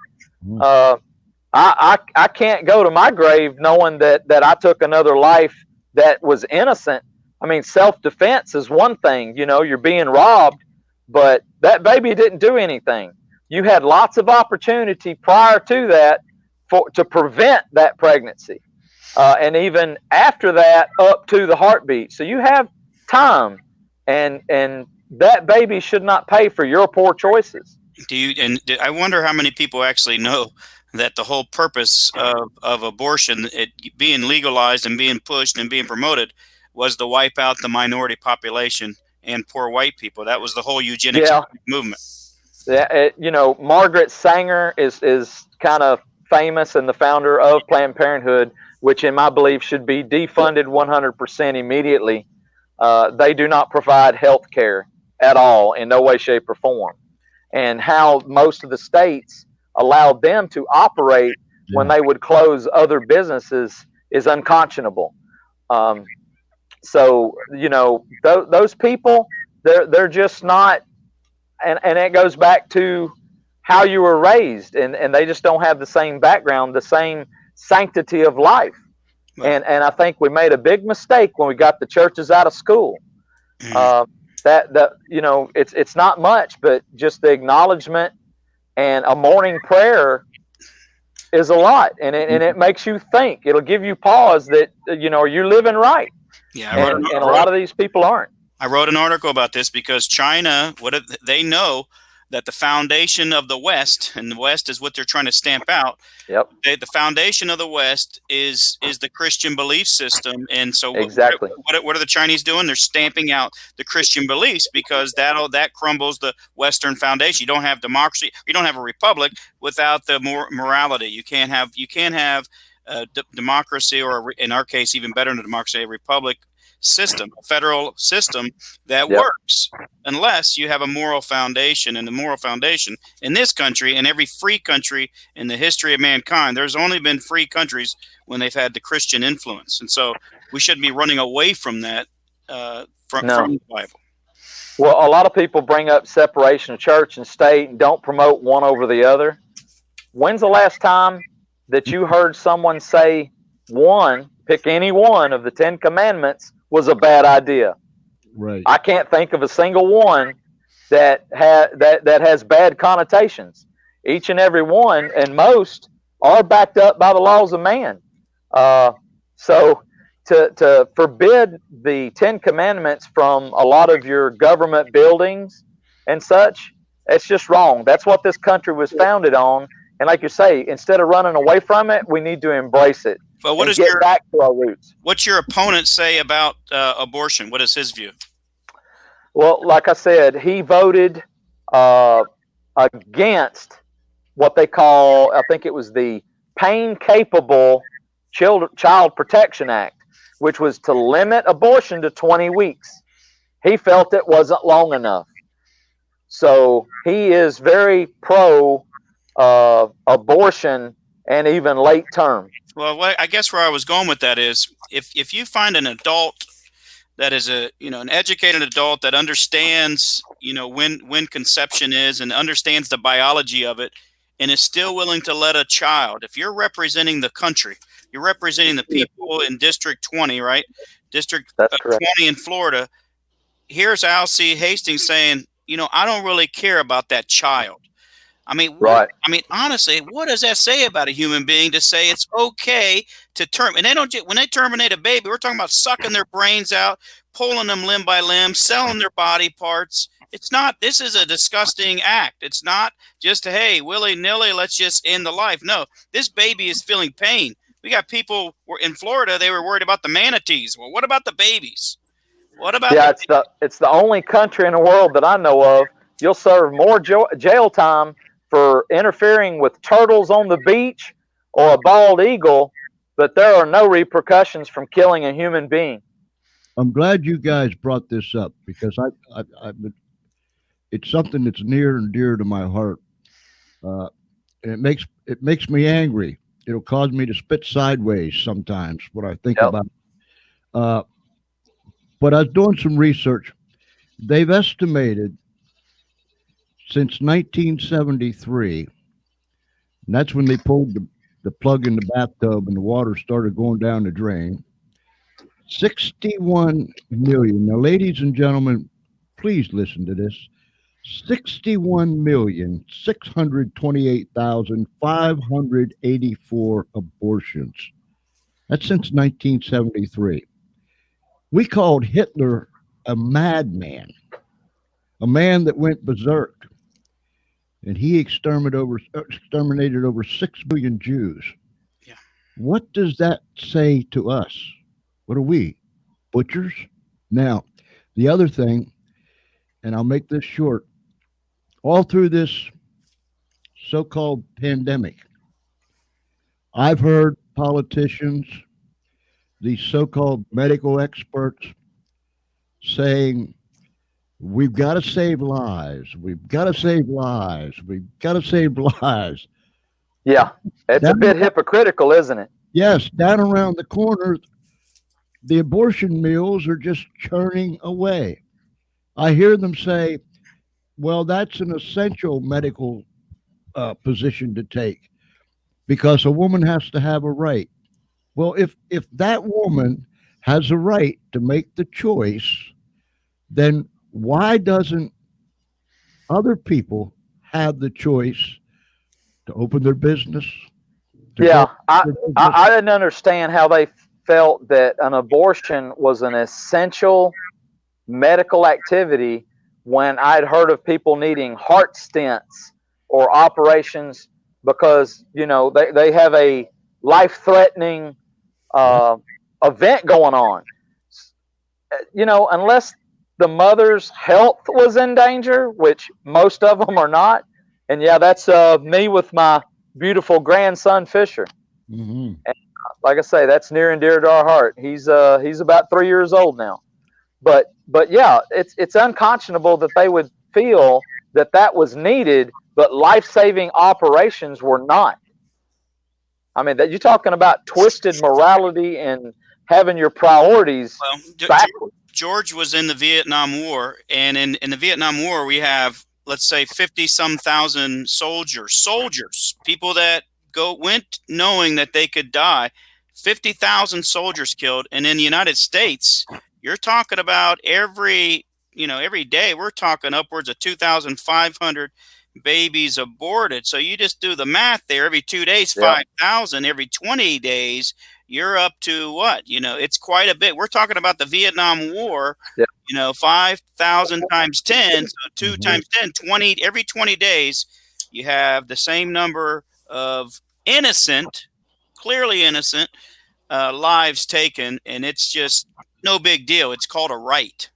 I can't go to my grave knowing that I took another life that was innocent. I mean, self-defense is one thing, you're being robbed, but that baby didn't do anything. You had lots of opportunity prior to that to prevent that pregnancy. And even after that, up to the heartbeat. So you have time, and that baby should not pay for your poor choices. I wonder how many people actually know that the whole purpose of abortion, it being legalized and being pushed and being promoted, was to wipe out the minority population and poor white people. That was the whole eugenics movement. Yeah, Margaret Sanger is kind of famous and the founder of Planned Parenthood, which in my belief should be defunded 100% immediately. They do not provide health care at all, in no way, shape, or form. And how most of the states allowed them to operate when they would close other businesses is unconscionable. So, those people, they're just not, and it goes back to how you were raised, and they just don't have the same background, the same sanctity of life. Right. And I think we made a big mistake when we got the churches out of school. It's not much, but just the acknowledgement and a morning prayer is a lot, and it makes you think. It'll give you pause that you're living right. Yeah, and a lot of these people aren't. I wrote an article about this because China, they know that the foundation of the West, and the West is what they're trying to stamp out. Yep. The foundation of the West is the Christian belief system. And so Exactly. what are the Chinese doing? They're stamping out the Christian beliefs, because that crumbles the Western foundation. You don't have democracy. You don't have a republic without the morality. You can't have democracy, or in our case, even better than a democracy, a republic system, a federal system that works, unless you have a moral foundation. And the moral foundation in this country, and every free country in the history of mankind, there's only been free countries when they've had the Christian influence. And so we shouldn't be running away from that, from the Bible. Well, a lot of people bring up separation of church and state and don't promote one over the other. When's the last time that you heard someone say pick any one of the 10 commandments was a bad idea? Right. I can't think of a single one that has bad connotations. Each and every one, and most, are backed up by the laws of man. So to forbid the 10 commandments from a lot of your government buildings and such, it's just wrong. That's what this country was founded on. And like you say, instead of running away from it, we need to embrace it. But what does get back to our roots? What's your opponent say about abortion? What is his view? Well, like I said, he voted against what they call, I think it was the Pain-Capable Child Protection Act, which was to limit abortion to 20 weeks. He felt it wasn't long enough. So he is very pro abortion and even late term. Well, I guess where I was going with that is, if you find an adult that is an educated adult that understands, when conception is, and understands the biology of it, and is still willing to let a child, if you're representing the country, you're representing the people in District 20, right? District 20 in Florida. Here's Al C. Hastings saying, I don't really care about that child. I mean, honestly, what does that say about a human being to say it's okay to terminate? And when they terminate a baby, we're talking about sucking their brains out, pulling them limb by limb, selling their body parts. This is a disgusting act. It's not just, hey, willy-nilly, let's just end the life. No, this baby is feeling pain. We got people in Florida, they were worried about the manatees. Well, what about the babies? What about it's the only country in the world that I know of. You'll serve more jail time for interfering with turtles on the beach or a bald eagle, but there are no repercussions from killing a human being. I'm glad you guys brought this up, because it's something that's near and dear to my heart, and it makes me angry. It'll cause me to spit sideways sometimes when I think about it. But I was doing some research. They've estimated since 1973, and that's when they pulled the plug in the bathtub and the water started going down the drain, 61 million. Now, ladies and gentlemen, please listen to this. 61,628,584 abortions. That's since 1973. We called Hitler a madman, a man that went berserk, and he exterminated over 6 million Jews. Yeah. What does that say to us? What are we, butchers? Now, the other thing, and I'll make this short, all through this so-called pandemic, I've heard politicians, these so-called medical experts, saying, we've got to save lives. We've got to save lives. We've got to save lives. Yeah, it's a bit hypocritical, isn't it? Yes, down around the corner, the abortion mills are just churning away. I hear them say, well, that's an essential medical position to take, because a woman has to have a right. Well, if that woman has a right to make the choice, then why doesn't other people have the choice to open their business? I didn't understand how they felt that an abortion was an essential medical activity when I'd heard of people needing heart stents or operations because, you know, they have a life-threatening event going on. You know, unless the mother's health was in danger, which most of them are not. And yeah, that's me with my beautiful grandson Fisher. Mm-hmm. And like I say, that's near and dear to our heart. He's about 3 years old now. But yeah, it's unconscionable that they would feel that that was needed, but life-saving operations were not. I mean, that you're talking about twisted morality and having your priorities backwards. George was in the Vietnam War, and in the Vietnam War, we have, let's say, 50-some thousand soldiers, people that went knowing that they could die. 50,000 soldiers killed, and in the United States, you're talking about every day, we're talking upwards of 2,500 babies aborted. So you just do the math there. Every 2 days, 5,000. Every 20 days, you're up to what? You know, it's quite a bit. We're talking about the Vietnam War. Yeah. You know, 5,000 times 10, so 2 times 10, 20. Every 20 days, you have the same number of clearly innocent lives taken, and it's just no big deal. It's called a right.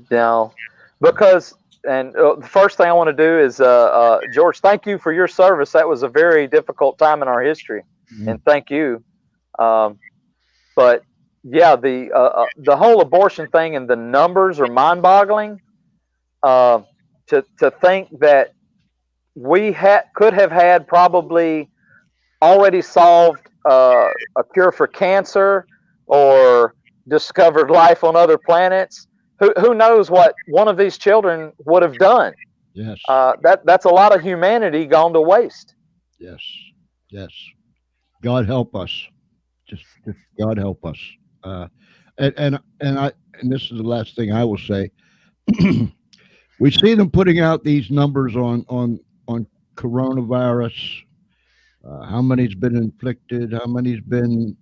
No, because and the first thing I want to do is George, thank you for your service. That was a very difficult time in our history, and thank you. But yeah, the whole abortion thing and the numbers are mind-boggling. To think that we could have had probably already solved a cure for cancer or discovered life on other planets. Who knows what one of these children would have done? Yes. That's a lot of humanity gone to waste. Yes. Yes. God help us. Just God help us. And this is the last thing I will say. We see them putting out these numbers on coronavirus. How many's been inflicted? How many's been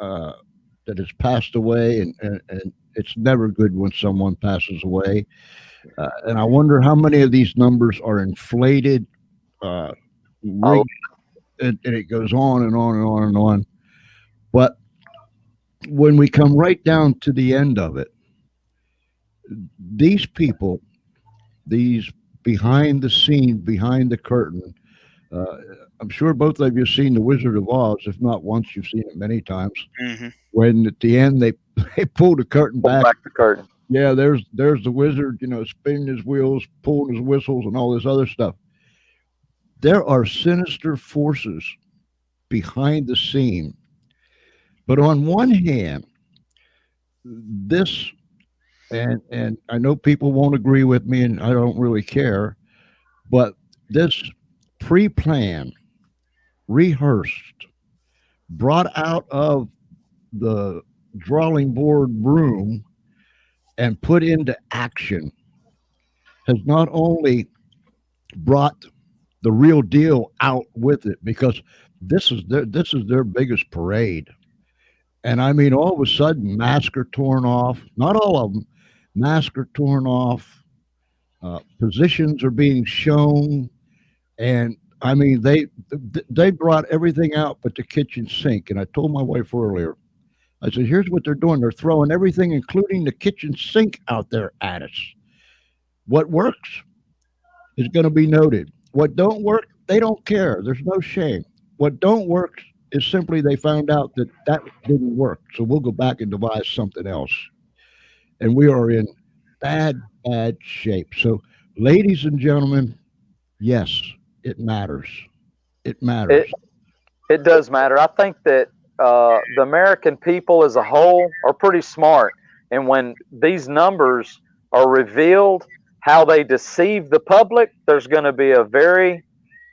that has passed away? And it's never good when someone passes away. And I wonder how many of these numbers are inflated, rigged, and it goes on and on and on and on. But when we come right down to the end of it, these people, these behind the scene, behind the curtain, I'm sure both of you have seen The Wizard of Oz. If not once, you've seen it many times. Mm-hmm. When at the end they pull the curtain back. Back the curtain. Yeah, there's the wizard, you know, spinning his wheels, pulling his whistles, and all this other stuff. There are sinister forces behind the scene. But on one hand, this, and I know people won't agree with me, and I don't really care, but this pre-planned, rehearsed, brought out of the drawing board room and put into action has not only brought the real deal out with it, because this is their biggest parade. And I mean, all of a sudden, masks are torn off. Not all of them. Masks are torn off. Positions are being shown, and I mean, they brought everything out but the kitchen sink. And I told my wife earlier, I said, here's what they're doing. They're throwing everything, including the kitchen sink, out there at us. What works is going to be noted. What don't work, they don't care. There's no shame. What don't work is simply they found out that didn't work. So we'll go back and devise something else. And we are in bad shape. So, ladies and gentlemen, yes, it matters. It matters. It does matter. I think that the American people as a whole are pretty smart. And when these numbers are revealed, how they deceive the public, there's going to be a very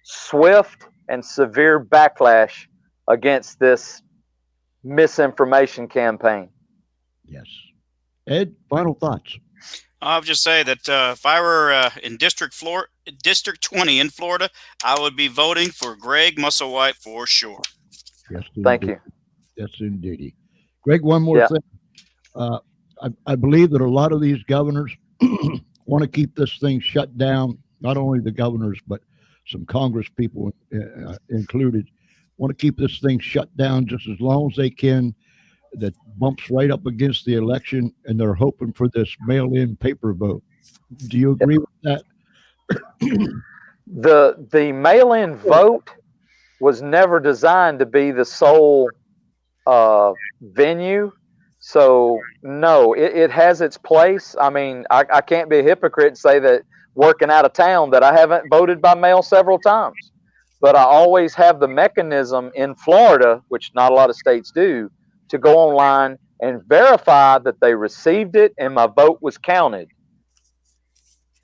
swift and severe backlash against this misinformation campaign. Yes. Ed, final thoughts? I'll just say that if I were in District 20 in Florida, I would be voting for Greg Musselwhite for sure. Yes, thank you. Yes, indeed. Greg, one more thing. I believe that a lot of these governors want to keep this thing shut down. Not only the governors, but some Congress people included, want to keep this thing shut down just as long as they can. That bumps right up against the election, and they're hoping for this mail-in paper vote. Do you agree with that? The mail-in vote was never designed to be the sole venue. So no, it has its place. I mean, I can't be a hypocrite and say that working out of town that I haven't voted by mail several times, but I always have the mechanism in Florida, which not a lot of states do, to go online and verify that they received it and my vote was counted.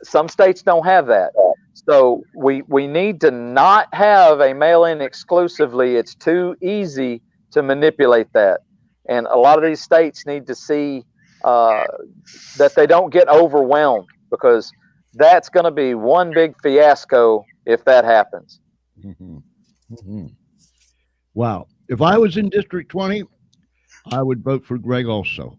Some states don't have that. So we need to not have a mail-in exclusively. It's too easy to manipulate that. And a lot of these states need to see that they don't get overwhelmed, because that's going to be one big fiasco if that happens. Mm-hmm. Mm-hmm. Wow. If I was in District 20, I would vote for Greg also.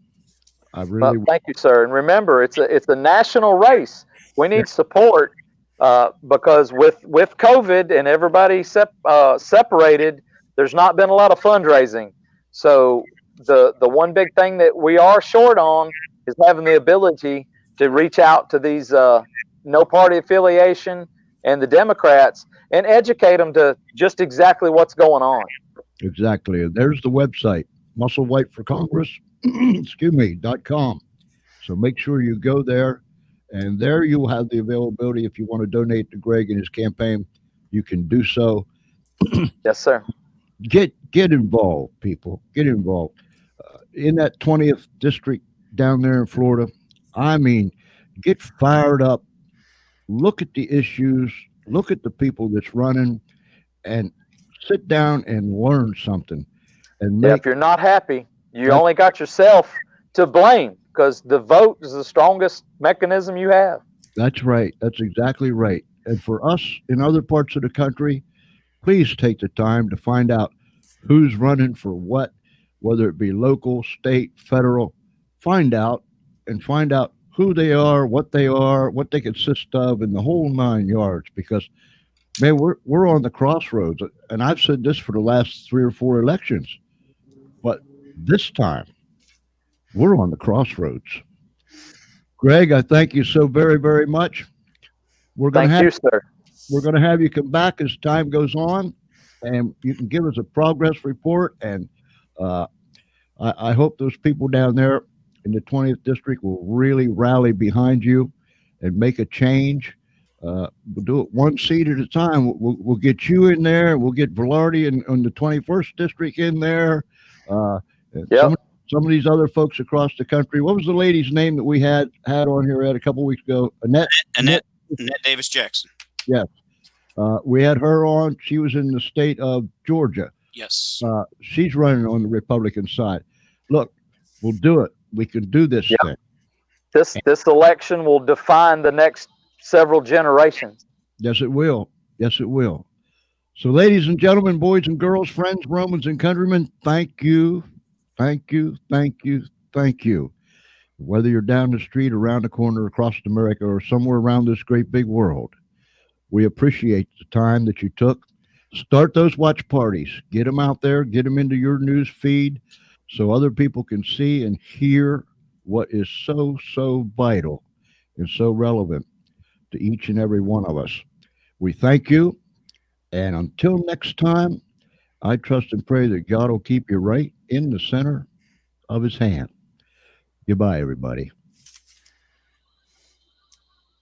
I really would. Thank you, sir. And remember, it's a national race. We need support because with COVID and everybody separated, there's not been a lot of fundraising. So the one big thing that we are short on is having the ability to reach out to these no party affiliation and the Democrats and educate them to just exactly what's going on. Exactly. There's the website, Musselwhite for Congress, .com. So make sure you go there, and there you'll have the availability. If you want to donate to Greg and his campaign, you can do so. Yes, sir. Get involved, people. Get involved. In that 20th district down there in Florida, I mean, get fired up. Look at the issues. Look at the people that's running, and sit down and learn something. And if you're not happy, you only got yourself to blame, because the vote is the strongest mechanism you have. That's right. That's exactly right. And for us in other parts of the country, please take the time to find out who's running for what, whether it be local, state, federal. Find out who they are, what they consist of, and the whole 9 yards. Because, man, we're on the crossroads, and I've said this for the last 3 or 4 elections, but this time we're on the crossroads. Greg, I thank you so very, very much. Thank you, sir. We're going to have you come back as time goes on, and you can give us a progress report. And I hope those people down there in the 20th district will really rally behind you and make a change. We'll do it one seat at a time. We'll get you in there. We'll get Velarde in the 21st district in there. Some of these other folks across the country. What was the lady's name that we had on here a couple of weeks ago? Annette Davis Jackson. Yes. We had her on. She was in the state of Georgia. Yes. She's running on the Republican side. Look, we'll do it. We can do this thing. This election will define the next several generations. Yes, it will. Yes, it will. So, ladies and gentlemen, boys and girls, friends, Romans and countrymen, thank you. Thank you. Thank you. Thank you. Whether you're down the street, around the corner, across America, or somewhere around this great big world, we appreciate the time that you took. Start those watch parties. Get them out there. Get them into your news feed so other people can see and hear what is so, so vital and so relevant to each and every one of us. We thank you. And until next time, I trust and pray that God will keep you right in the center of his hand. Goodbye, everybody.